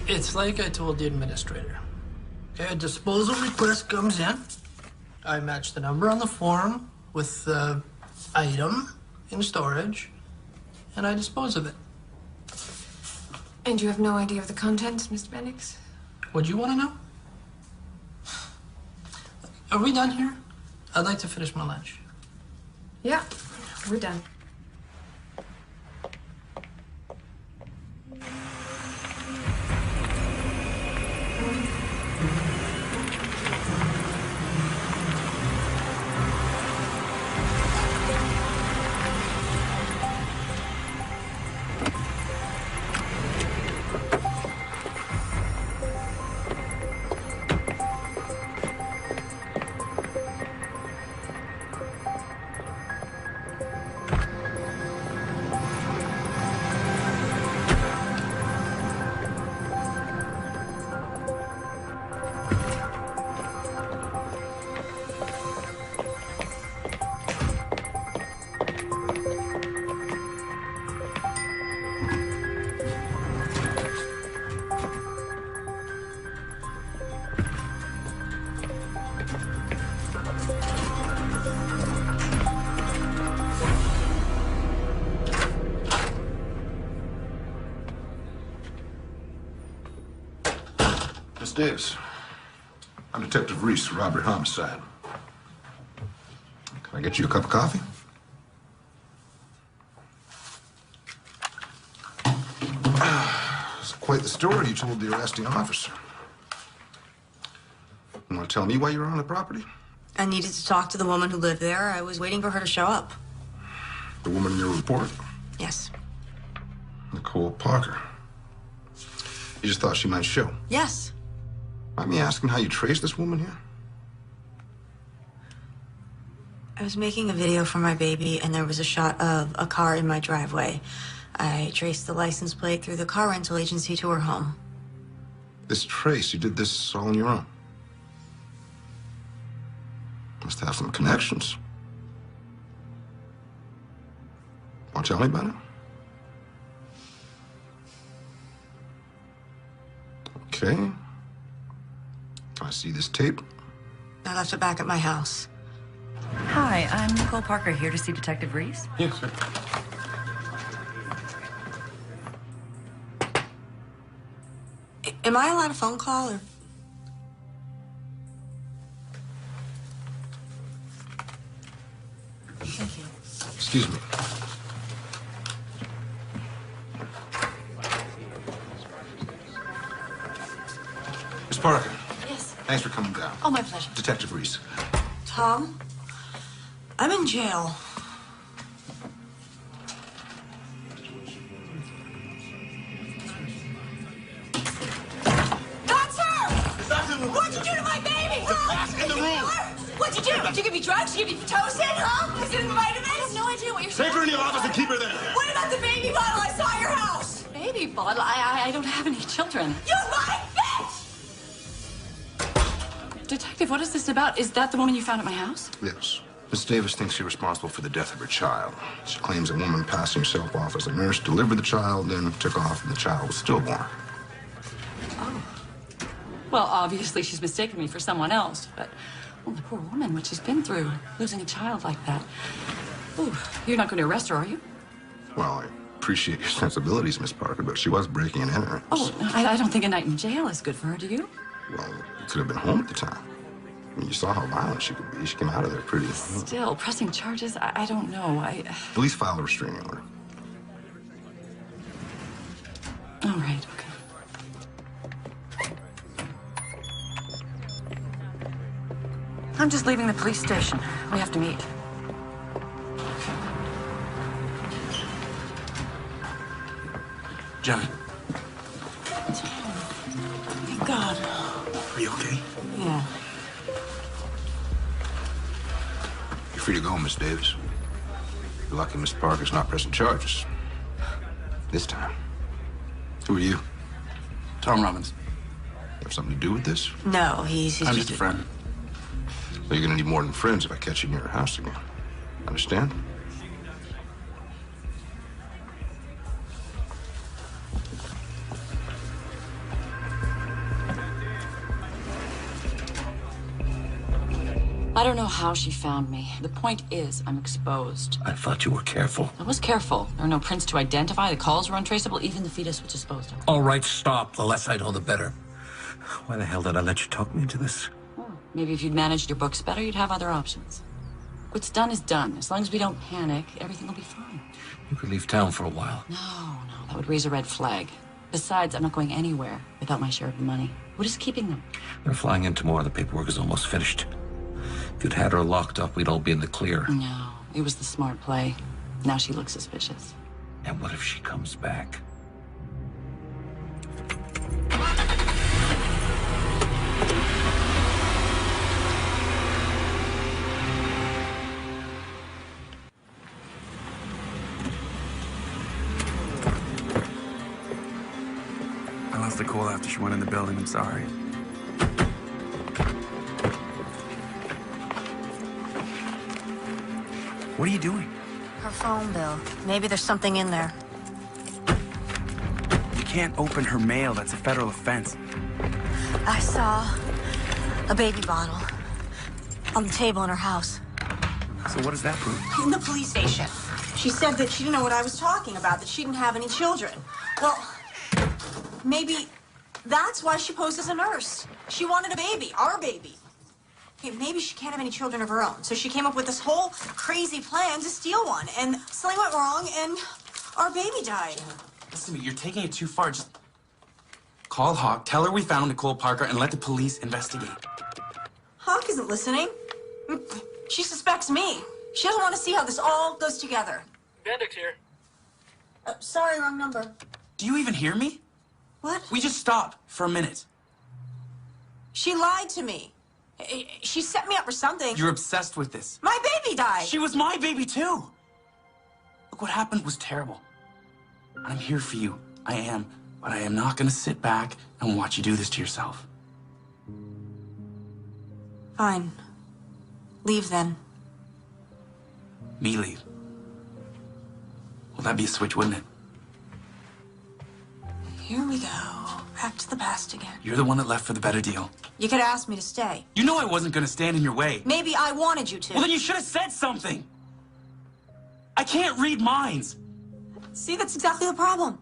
It's like I told the administrator. Okay, a disposal request comes in. I match the number on the form with the item. in storage, and I dispose of it. And you have no idea of the contents, Mr. Bendix? Would you want to know? Are we done here? I'd like to finish my lunch. Yeah, we're done. Miss Davis, I'm Detective Reese, robbery homicide. Can I get you a cup of coffee? It's quite the story you told the arresting officer. You want to tell me why you were on the property? I needed to talk to the woman who lived there. I was waiting for her to show up. The woman in your report? Yes. Nicole Parker. You just thought she might show? Yes. Mind me asking how you traced this woman here? I was making a video for my baby, and there was a shot of a car in my driveway. I traced the license plate through the car rental agency to her home. This trace, you did this all on your own? Must have some connections. Want to tell me about it? Okay. Can I see this tape? I left it back at my house. Hi, I'm Nicole Parker, here to see Detective Reese. Yes, sir. Am I allowed a phone call, or...? Thank you. Excuse me. Miss Parker. Yes. Thanks for coming down. Oh, my pleasure. Detective Reese. Tom, I'm in jail. That's her! What'd you do to my baby, huh? In the room! What'd you do? Did you give me drugs? Did you give me Pitocin, huh? Is it in the vitamins? I have no idea what you're saying. Take her in the office and keep her there. What about the baby bottle I saw at your house? Baby bottle? I don't have any children. You lying bitch! Detective, what is this about? Is that the woman you found at my house? Yes. Miss Davis thinks you're responsible for the death of her child. She claims a woman passing herself off as a nurse delivered the child, then took off and the child was stillborn. Well, obviously she's mistaken me for someone else, but, well, the poor woman, what she's been through, losing a child like that. Ooh, you're not going to arrest her, are you? Well, I appreciate your sensibilities, Miss Parker, but she was breaking and entering. Oh, I don't think a night in jail is good for her, do you? Well, you could have been home at the time. I mean, you saw how violent she could be. She came out of there pretty... Still, pressing charges? I don't know. Police filed a restraining order. All right, okay. I'm just leaving the police station. We have to meet. Johnny, Thank God. Are you okay? Yeah. You're free to go, Miss Davis. You're lucky Miss Parker's not pressing charges. This time. Who are you? Tom Robbins. Have something to do with this? No, he's I'm just just a friend. Well, you're gonna need more than friends if I catch you near her house again. Understand? I don't know how she found me. The point is, I'm exposed. I thought you were careful. I was careful. There are no prints to identify. The calls were untraceable. Even the fetus was disposed of. All right, stop. The less I know, the better. Why the hell did I let you talk me into this? Maybe if you'd managed your books better, you'd have other options. What's done is done. As long as we don't panic, everything will be fine. You could leave town for a while. No, that would raise a red flag. Besides, I'm not going anywhere without my share of the money. What is keeping them? They're flying in tomorrow. The paperwork is almost finished. If you'd had her locked up, we'd all be in the clear. No, it was the smart play. Now she looks suspicious. And what if she comes back? I lost the call after she went in the building. I'm sorry. What are you doing? Her phone bill. Maybe there's something in there. You can't open her mail. That's a federal offense. I saw a baby bottle on the table in her house. So what does that prove? In the police station. She said that she didn't know what I was talking about, that she didn't have any children. Well, maybe that's why she posed as a nurse. She wanted a baby, our baby. Okay, maybe she can't have any children of her own. So she came up with this whole crazy plan to steal one. And something went wrong, and our baby died. Listen to me, you're taking it too far. Just call Hawk, tell her we found Nicole Parker, and let the police investigate. Hawk isn't listening. She suspects me. She doesn't want to see how this all goes together. Bendix here. Sorry, wrong number. Do you even hear me? What? We just stopped for a minute. She lied to me. She set me up for something. You're obsessed with this. My baby died. She was my baby, too. Look, what happened was terrible. I'm here for you. I am. But I am not going to sit back and watch you do this to yourself. Fine. Leave then. Me leave. Well, that'd be a switch, wouldn't it? Here we go. Back to the past again. You're the one that left for the better deal. You could ask me to stay. You know I wasn't going to stand in your way. Maybe I wanted you to. Well, then you should have said something. I can't read minds. See, that's exactly the problem.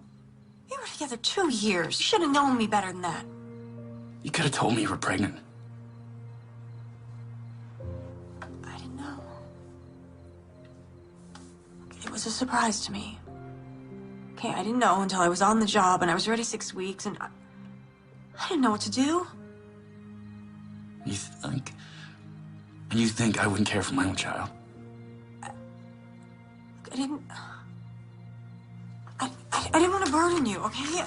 We were together 2 years. You should have known me better than that. You could have told me you were pregnant. I didn't know. It was a surprise to me. Okay, I didn't know until I was on the job and I was ready 6 weeks and I didn't know what to do. You think I wouldn't care for my own child? I didn't want to burden you, okay?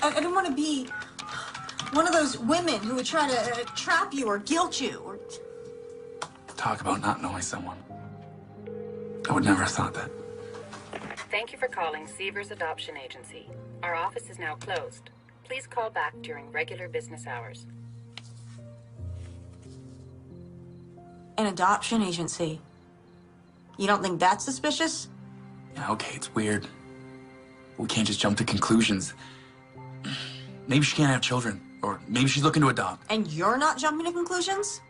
I didn't want to be one of those women who would try to trap you or guilt you or... Talk about not knowing someone. I would never have thought that. Thank you for calling Seavers Adoption Agency. Our office is now closed. Please call back during regular business hours. An adoption agency. You don't think that's suspicious? Yeah, okay, it's weird. We can't just jump to conclusions. Maybe she can't have children, or maybe she's looking to adopt. And you're not jumping to conclusions?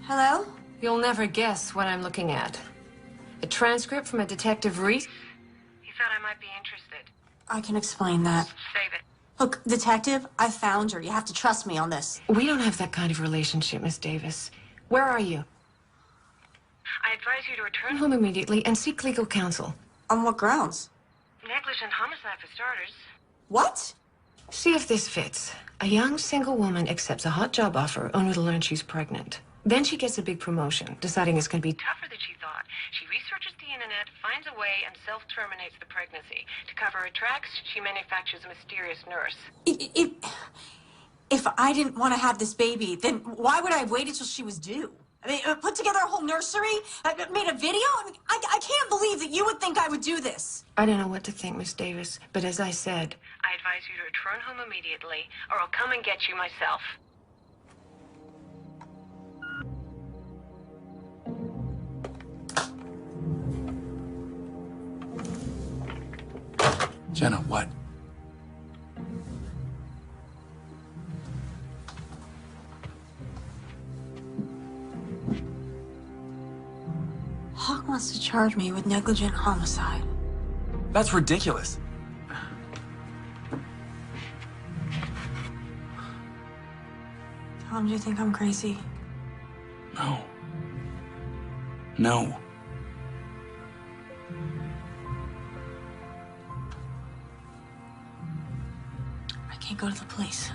Hello? You'll never guess what I'm looking at. A transcript from a Detective Reese. He thought I might be interested. I can explain that. Save it. Look, Detective, I found her. You have to trust me on this. We don't have that kind of relationship, Miss Davis. Where are you? I advise you to return Home immediately and seek legal counsel. On what grounds? negligent homicide for starters. What? See if this fits. A young single woman accepts a hot job offer only to learn she's pregnant. Then she gets a big promotion, deciding it's going to be Tougher than she thought. She researches the internet, finds a way, and self-terminates the pregnancy. To cover her tracks, she manufactures a mysterious nurse. If I didn't want to have this baby, then why would I have waited till she was due? I mean, put together a whole nursery, made a video? I mean, I can't believe that you would think I would do this. I don't know what to think, Miss Davis, but as I said... I advise you to return home immediately, or I'll come and get you myself. Jenna, what? Doc wants to charge me with negligent homicide. That's ridiculous. Tom, do you think I'm crazy? No. No. I can't go to the police.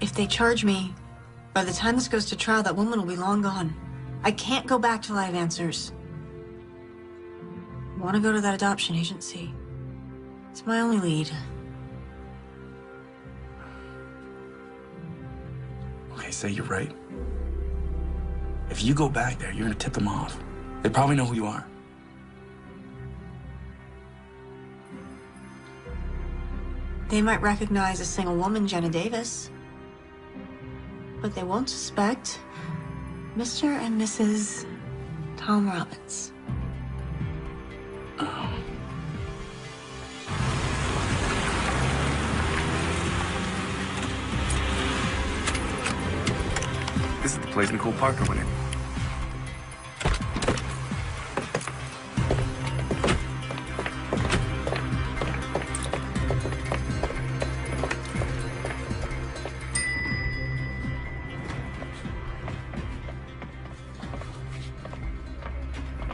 If they charge me, by the time this goes to trial, that woman will be long gone. I can't go back till I have answers. I want to go to that adoption agency. It's my only lead. Okay, say you're right. If you go back there, you're gonna tip them off. They probably know who you are. They might recognize a single woman, Jenna Davis. But they won't suspect Mr. and Mrs. Tom Robbins. This is the place Nicole Parker went in.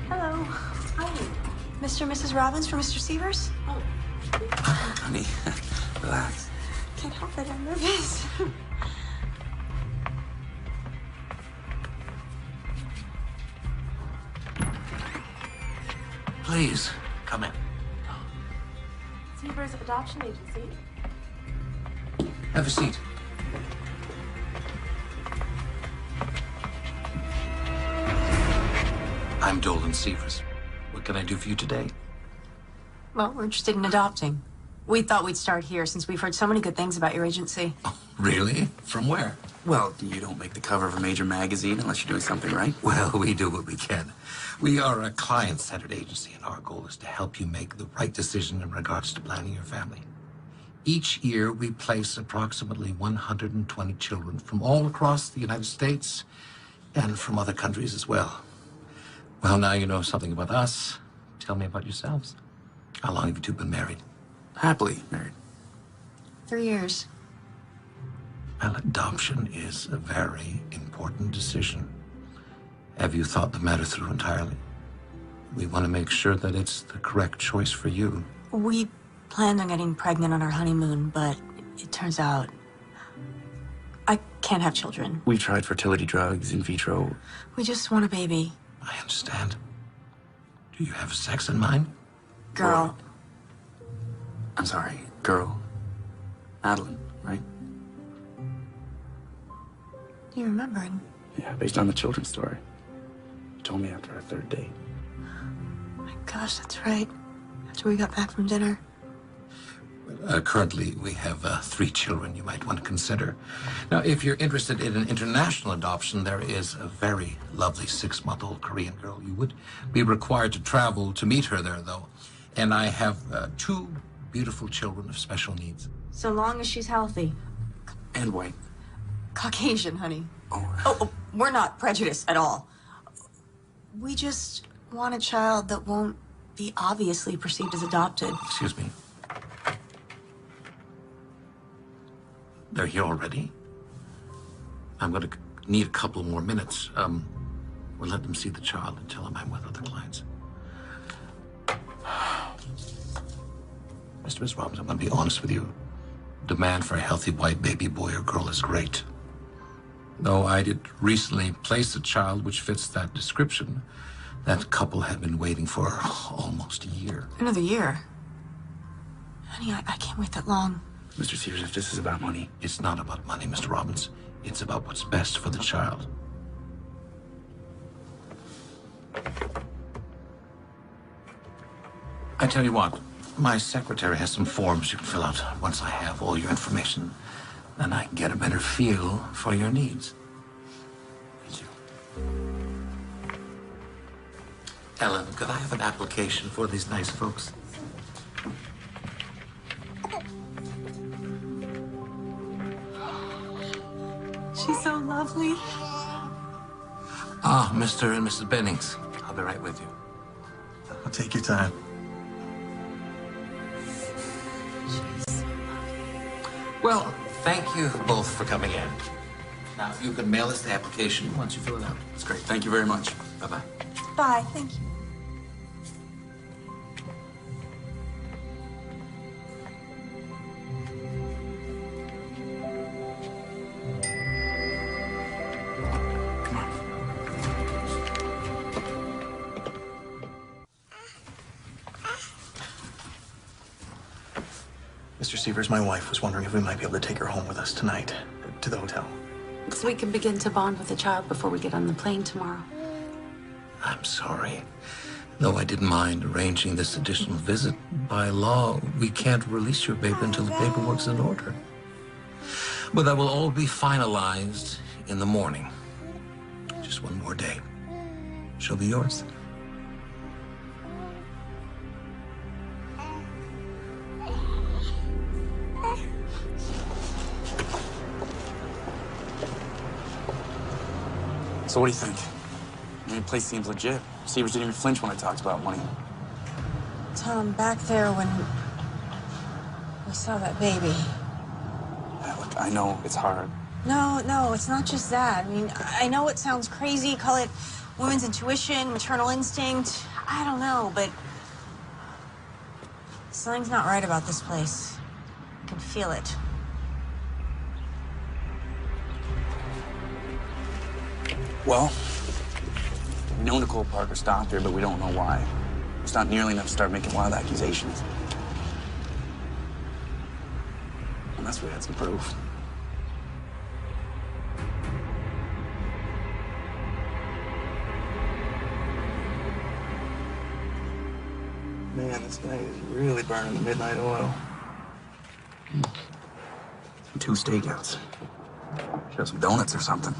Hello. Hi. Mr. and Mrs. Robbins for Mr. Severs? Oh. Honey, relax. Can't help it, I'm nervous. Please, come in. Severs Adoption Agency. Have a seat. I'm Dolan Severs. What can I do for you today? Well, we're interested in adopting. We thought we'd start here since we've heard so many good things about your agency. Really? From where? Well, you don't make the cover of a major magazine unless you're doing something right. Well, we do what we can. We are a client-centered agency, and our goal is to help you make the right decision in regards to planning your family. Each year, we place approximately 120 children from all across the United States and from other countries as well. Well, now you know something about us. Tell me about yourselves. How long have you two been married? Happily married. 3 years. Well, adoption is a very important decision. Have you thought the matter through entirely? We want to make sure that it's the correct choice for you. We planned on getting pregnant on our honeymoon, but it turns out I can't have children. We've tried fertility drugs, in vitro. We just want a baby. I understand. Do you have sex in mind? Girl. I'm sorry, girl. Madeline, right? You remembering? Yeah, based on the children's story. You told me after our third date. My gosh, that's right. After we got back from dinner. Currently, we have 3 children you might want to consider. Now, if you're interested in an international adoption, there is a very lovely 6-month-old Korean girl. You would be required to travel to meet her there, though. And I have 2 beautiful children of special needs. So long as she's healthy. And white. Caucasian, honey. Oh, we're not prejudiced at all. We just want a child that won't be obviously perceived as adopted. Excuse me. They're here already? I'm going to need a couple more minutes. We'll let them see the child and tell them I'm with other clients. Miss Robbins, I'm going to be honest with you. Demand for a healthy white baby boy or girl is great. Though I did recently place a child which fits that description, that couple had been waiting for almost a year. Another year? Honey, I can't wait that long. Mr. Sears, if this is about money... It's not about money, Mr. Robbins. It's about what's best for the child. I tell you what, my secretary has some forms you can fill out. Once I have all your information, then I can get a better feel for your needs. Thank you. Ellen, could I have an application for these nice folks? She's so lovely. Ah, Mr. and Mrs. Bennings. I'll be right with you. I'll take your time. Well, thank you both for coming in. Now, if you can mail us the application once you fill it out. That's great. Thank you very much. Bye-bye. Bye, thank you. Mr. Severs, my wife was wondering if we might be able to take her home with us tonight to the hotel. So we can begin to bond with the child before we get on the plane tomorrow. I'm sorry. Though I didn't mind arranging this additional visit, by law, we can't release your baby until the paperwork's in order. But that will all be finalized in the morning. Just one more day. She'll be yours. So what do you think? I mean, the place seems legit. Severs didn't even flinch when I talked about money. Tom, back there when we saw that baby. Yeah, look, I know it's hard. No, it's not just that. I mean, I know it sounds crazy, call it women's intuition, maternal instinct. I don't know, but something's not right about this place. I can feel it. Well, we know Nicole Parker stopped her, but we don't know why. It's not nearly enough to start making wild accusations. Unless we had some proof. Man, this night is really burning the midnight oil. 2 stakeouts. Should have some donuts or something.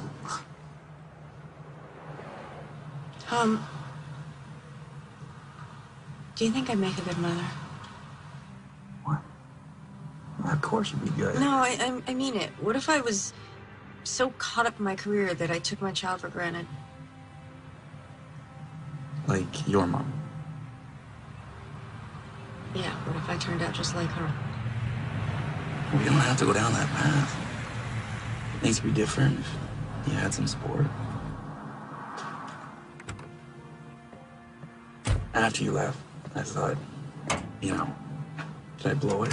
Do you think I'd make a good mother? Yeah, of course you'd be good. No, I mean it. What if I was so caught up in my career that I took my child for granted? Like your mom. Yeah, what if I turned out just like her? We don't have to go down that path. Things would be different if you had some support. After you left, I thought, you know, did I blow it?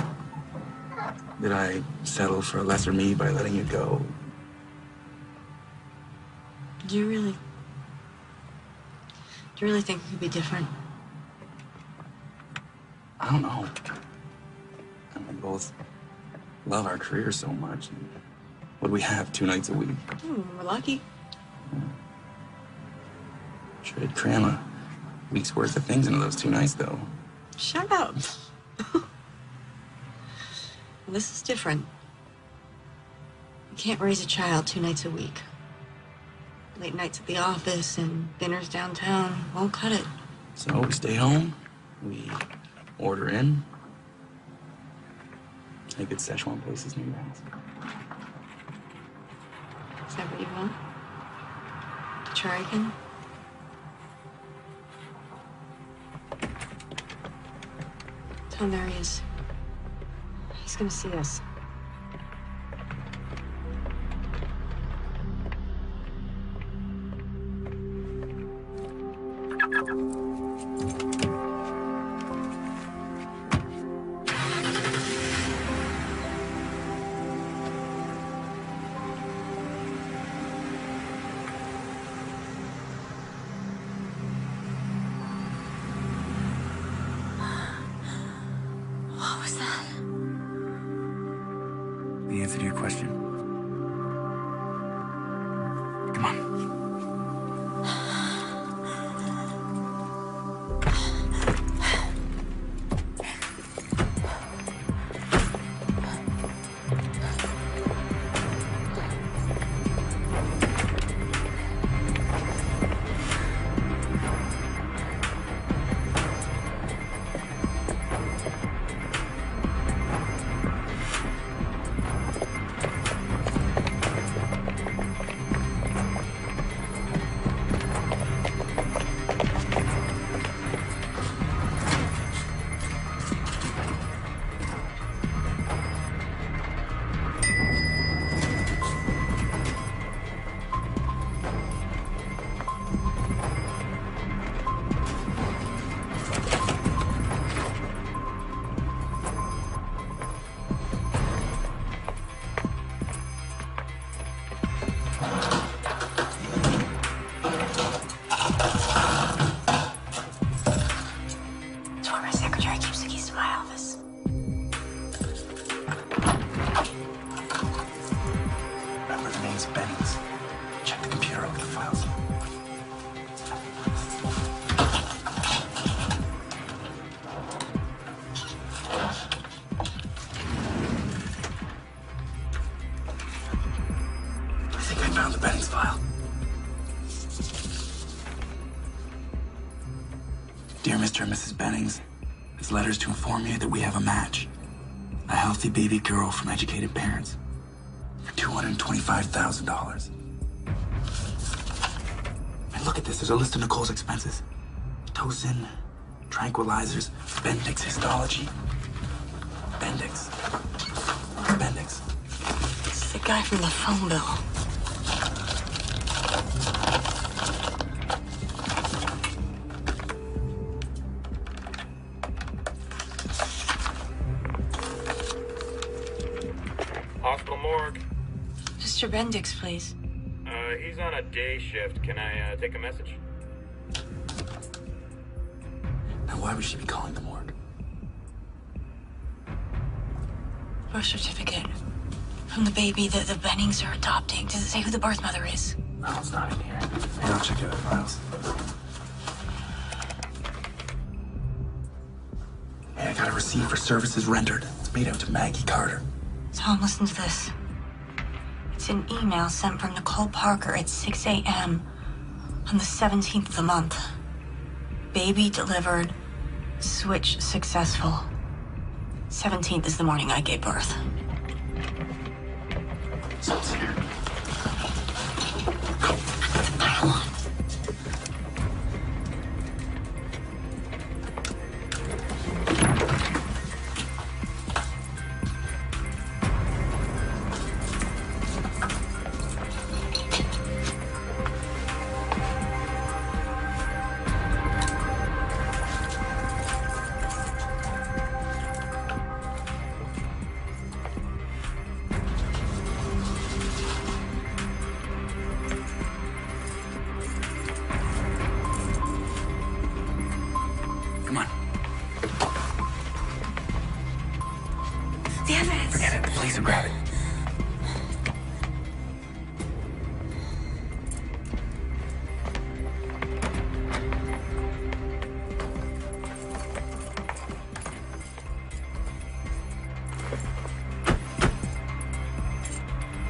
Did I settle for a lesser me by letting you go? Do you really think it could be different? I don't know. And we both love our careers so much. What do we have 2 nights a week? We're lucky. Sure, I'd cram a week's worth of things into those 2 nights, though. Shut up. This is different. You can't raise a child 2 nights a week. Late nights at the office and dinners downtown won't cut it. So we stay home, we order in. Any good Szechuan places near your house? Is that what you want? To try again? Tom, there he is. He's gonna see us. What was that? The answer to your question. Come on. Miss Bennings. Check the computer, look at the files. I think I found the Bennings file. Dear Mr. and Mrs. Bennings, this letter is to inform you that we have a match. A healthy baby girl from educated parents for $225,000. And look at this, there's a list of Nicole's expenses. Pitocin, tranquilizers, Bendix histology. Bendix. Bendix. It's the guy from the phone bill. Hospital morgue. Mr. Bendix, please. He's on a day shift. Can I take a message? Now, why would she be calling the morgue? Birth certificate from the baby that the Bennings are adopting. Does it say who the birth mother is? No, it's not in here. Hey, I'll check the other files. Hey, I got a receipt for services rendered. It's made out to Maggie Carter. Tom, listen to this. It's an email sent from Nicole Parker at 6 a.m. on the 17th of the month. Baby delivered. Switch successful. 17th is the morning I gave birth. Someone's here. Come on. The evidence. Forget it. The police will grab it.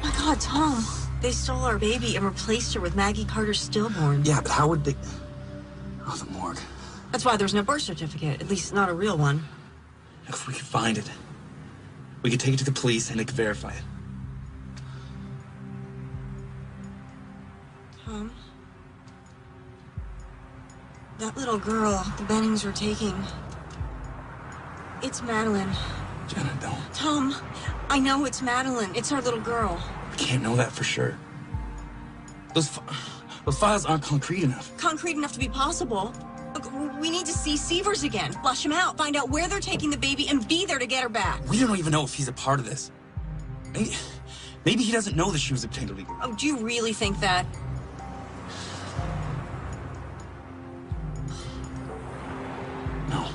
My God, Tom. They stole our baby and replaced her with Maggie Carter's stillborn. Yeah, but how would they... Oh, the morgue. That's why there's no birth certificate, at least not a real one. If we could find it, we could take it to the police and they could verify it. Tom? That little girl the Bennings were taking... It's Madeline. Jenna, don't. Tom, I know it's Madeline. It's our little girl. We can't know that for sure. Those files aren't concrete enough. Concrete enough to be possible. Look, we need to see Severs again. Flush him out. Find out where they're taking the baby and be there to get her back. We don't even know if he's a part of this. Maybe he doesn't know that she was obtained illegally. Oh, do you really think that? No.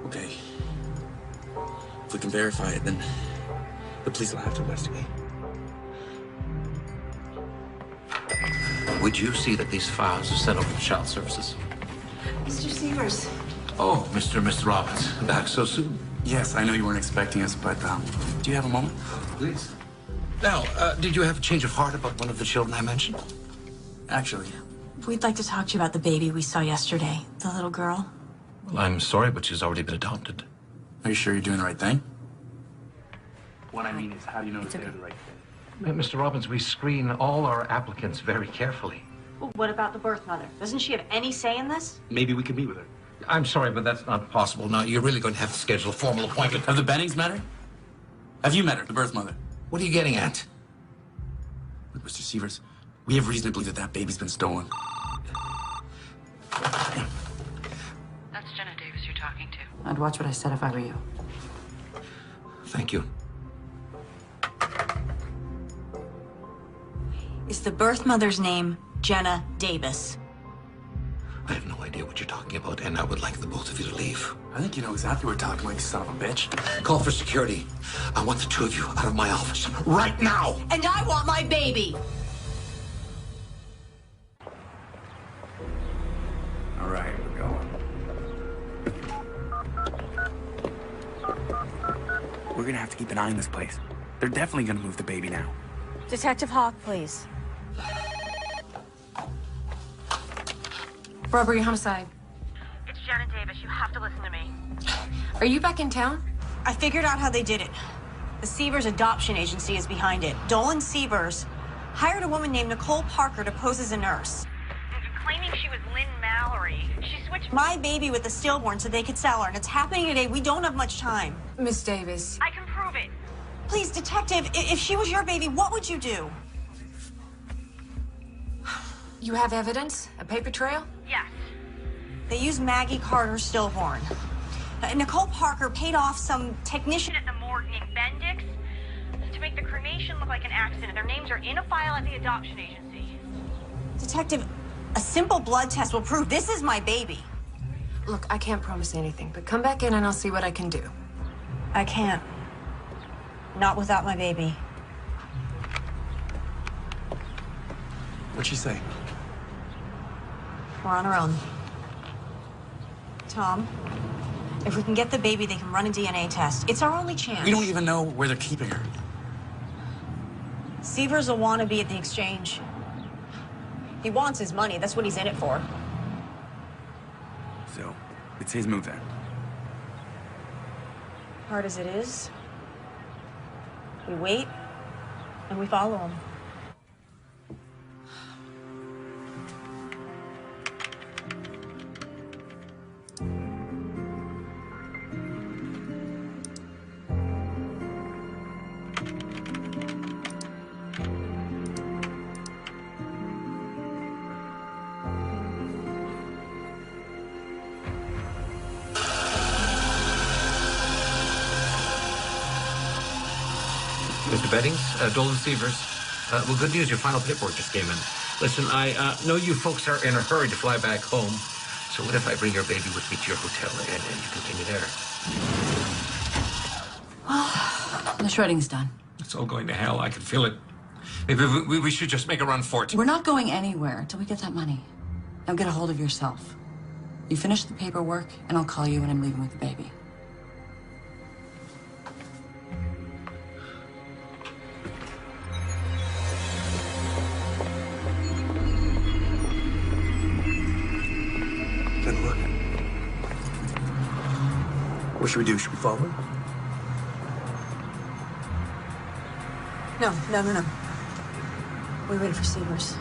Okay. If we can verify it, then the police will have to investigate. Would you see that these files are sent over to Child Services? Mr. Severs. Oh, Mr. and Mr. Robbins, back so soon? Yes, I know you weren't expecting us, but do you have a moment? Please. Now, did you have a change of heart about one of the children I mentioned? Actually. We'd like to talk to you about the baby we saw yesterday. The little girl. Well, I'm sorry, but she's already been adopted. Are you sure you're doing the right thing? What I mean is, how do you know that they're the right thing? Mr. Robbins, we screen all our applicants very carefully. Well, what about the birth mother? Doesn't she have any say in this? Maybe we could meet with her. I'm sorry, but that's not possible. Now, you're really going to have to schedule a formal appointment. Have the Bennings met her? Have you met her, the birth mother? What are you getting at? Look, Mr. Severs, we have reason to believe that that baby's been stolen. That's Jenna Davis you're talking to. I'd watch what I said if I were you. Thank you. Is the birth mother's name Jenna Davis? I have no idea what you're talking about, and I would like the both of you to leave. I think you know exactly what we're talking about, you son of a bitch. Call for security. I want the two of you out of my office right now. And I want my baby. All right, we're going. We're gonna have to keep an eye on this place. They're definitely gonna move the baby now. Detective Hawk, please. Robbery, homicide. It's Janet Davis. You have to listen to me. Are you back in town? I figured out how they did it. The Sievers adoption agency is behind it. Dolan Sievers hired a woman named Nicole Parker to pose as a nurse. Claiming she was Lynn Mallory. She switched My baby with the stillborn so they could sell her, and it's happening today. We don't have much time. Miss Davis. I can prove it. Please, detective, if she was your baby, what would you do? You have evidence? A paper trail? Yes. They used Maggie Carter's stillborn. Nicole Parker paid off some technician At the morgue named Bendix to make the cremation look like an accident. Their names are in a file at the adoption agency. Detective, a simple blood test will prove this is my baby. Look, I can't promise anything, but come back in and I'll see what I can do. I can't. Not without my baby. What'd she say? We're on our own. Tom, if we can get the baby, they can run a DNA test. It's our only chance. We don't even know where they're keeping her. Sievers will want to be at the exchange. He wants his money. That's what he's in it for. So, it's his move then. Hard as it is, we wait and we follow him. Mr. Beddings, Dolan Sievers. Well, good news, your final paperwork just came in. Listen, I know you folks are in a hurry to fly back home, so what if I bring your baby with me to your hotel and you continue there? Well, the shredding's done. It's all going to hell. I can feel it. Maybe we should just make a run for it. We're not going anywhere until we get that money. Now get a hold of yourself. You finish the paperwork, and I'll call you when I'm leaving with the baby. Good look. What should we do? Should we follow her? No. We wait for Sievers.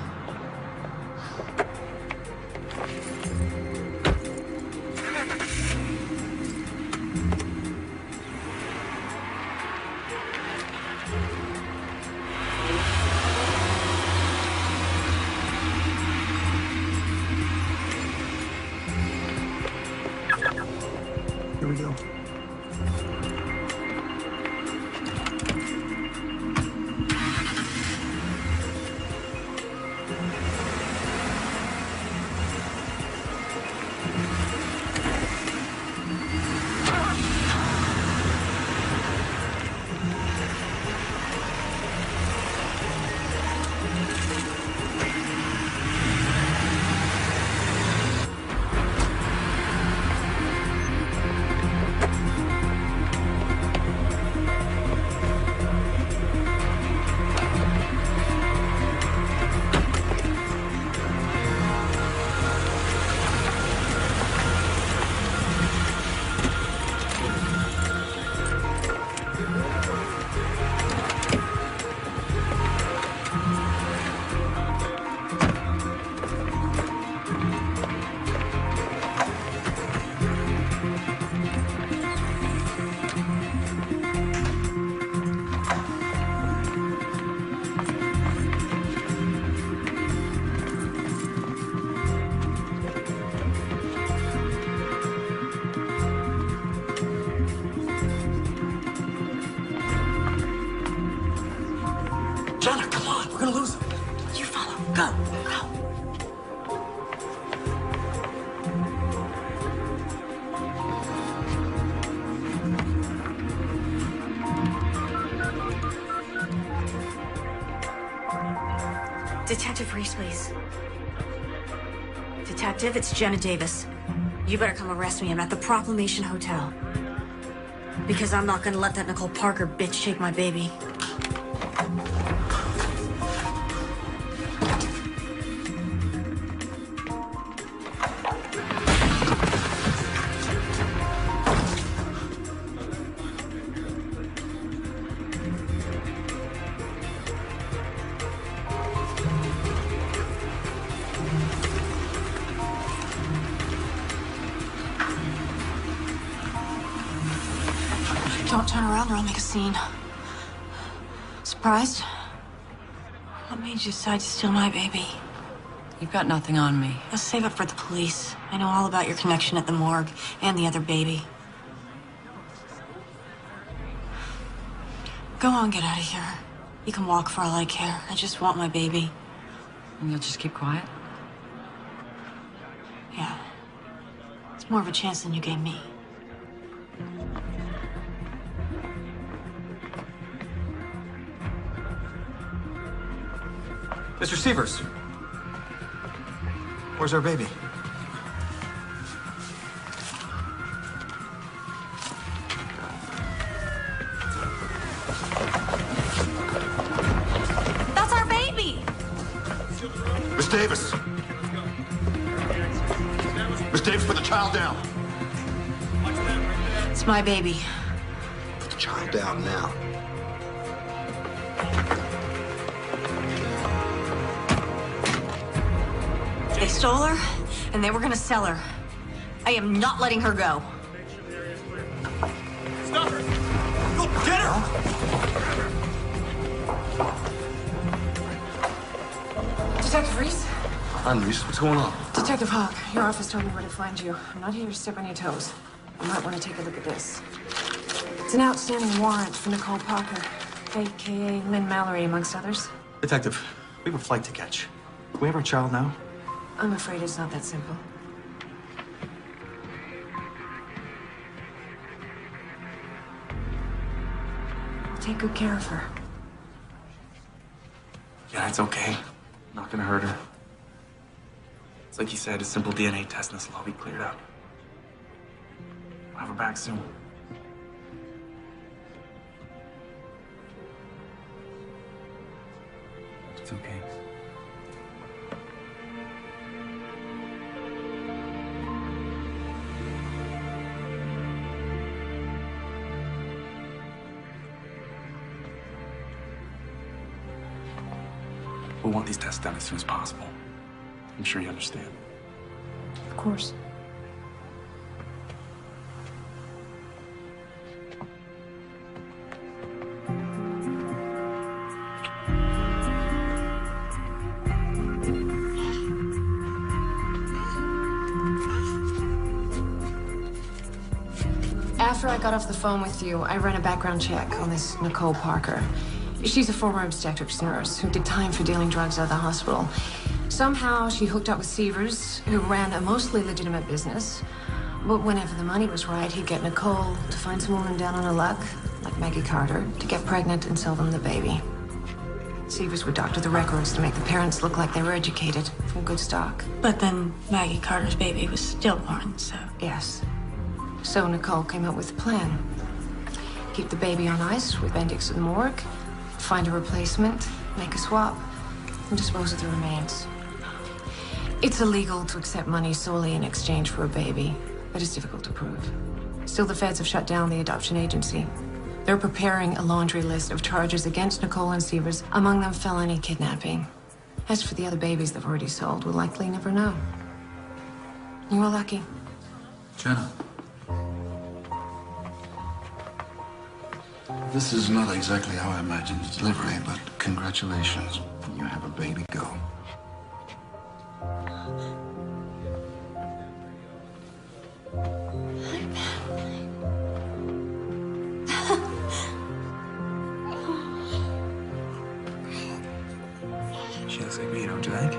Here we go. Jenna, come on. We're going to lose him. You follow. Go. Detective Reese, please. Detective, it's Jenna Davis. You better come arrest me. I'm at the Proclamation Hotel. Because I'm not gonna let that Nicole Parker bitch take my baby. Don't turn around or I'll make a scene. Surprised? What made you decide to steal my baby? You've got nothing on me. Let's save it for the police. I know all about your connection at the morgue and the other baby. Go on, get out of here. You can walk for all I care. I just want my baby. And you'll just keep quiet? Yeah. It's more of a chance than you gave me. Mr. Severs, where's our baby? That's our baby! Miss Davis! Miss Davis, put the child down. It's my baby. Put the child down now. They stole her, and they were gonna sell her. I am not letting her go. Stop her! Go get her! Detective Reese? I'm Reese. What's going on? Detective Hawk, your office told me where to find you. I'm not here to step on your toes. You might want to take a look at this. It's an outstanding warrant for Nicole Parker, a.k.a. Lynn Mallory, amongst others. Detective, we have a flight to catch. Can we have our child now? I'm afraid it's not that simple. I'll take good care of her. Yeah, it's okay. Not gonna hurt her. It's like you said, a simple DNA test and this will all be cleared up. We'll have her back soon. It's okay. We want these tests done as soon as possible. I'm sure you understand. Of course. After I got off the phone with you, I ran a background check on this Nicole Parker. She's a former obstetrics nurse who did time for dealing drugs out of the hospital. Somehow she hooked up with Severs, who ran a mostly legitimate business. But whenever the money was right, he'd get Nicole to find some woman down on her luck, like Maggie Carter, to get pregnant and sell them the baby. Severs would doctor the records to make the parents look like they were educated, from good stock. But then Maggie Carter's baby was stillborn, so... Yes. So Nicole came up with a plan. Keep the baby on ice with Bendix at the morgue, find a replacement, make a swap, and dispose of the remains. It's illegal to accept money solely in exchange for a baby, but it's difficult to prove. Still, the feds have shut down the adoption agency. They're preparing a laundry list of charges against Nicole and Severs, among them felony kidnapping. As for the other babies they've already sold, we'll likely never know. You were lucky. Jenna. This is not exactly how I imagined the delivery, but congratulations. You have a baby girl. She looks like me, don't you think?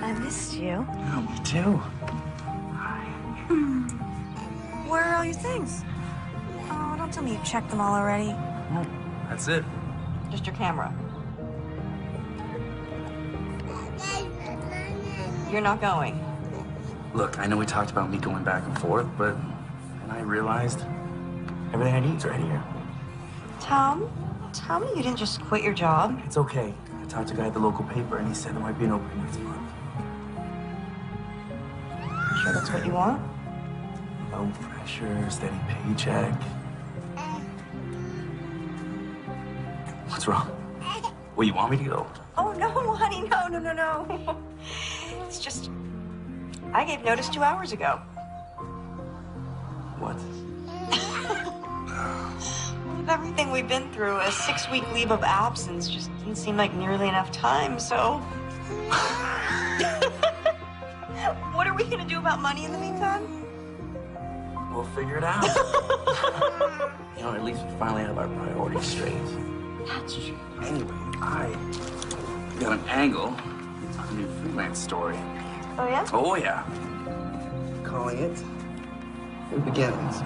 I missed you. Oh, me too. Where are all your things? Oh, don't tell me you checked them all already. No, that's it. Just your camera. You're not going. Look, I know we talked about me going back and forth, but then I realized everything I need is right here. Tom, tell me you didn't just quit your job. It's okay. I talked to a guy at the local paper, and he said there might be an opening next month. Sure that's what you want? No pressure, steady paycheck. What's wrong? Well, you want me to go? Oh, no, honey, no. It's just, I gave notice 2 hours ago. What? With everything we've been through, a 6-week leave of absence just didn't seem like nearly enough time, so... What are we gonna do about money in the meantime? We'll figure it out. You know, at least we finally have our priorities straight. That's true. Anyway, I got an angle on a new freelance story. Oh, yeah? Oh, yeah. Calling it The Beginnings.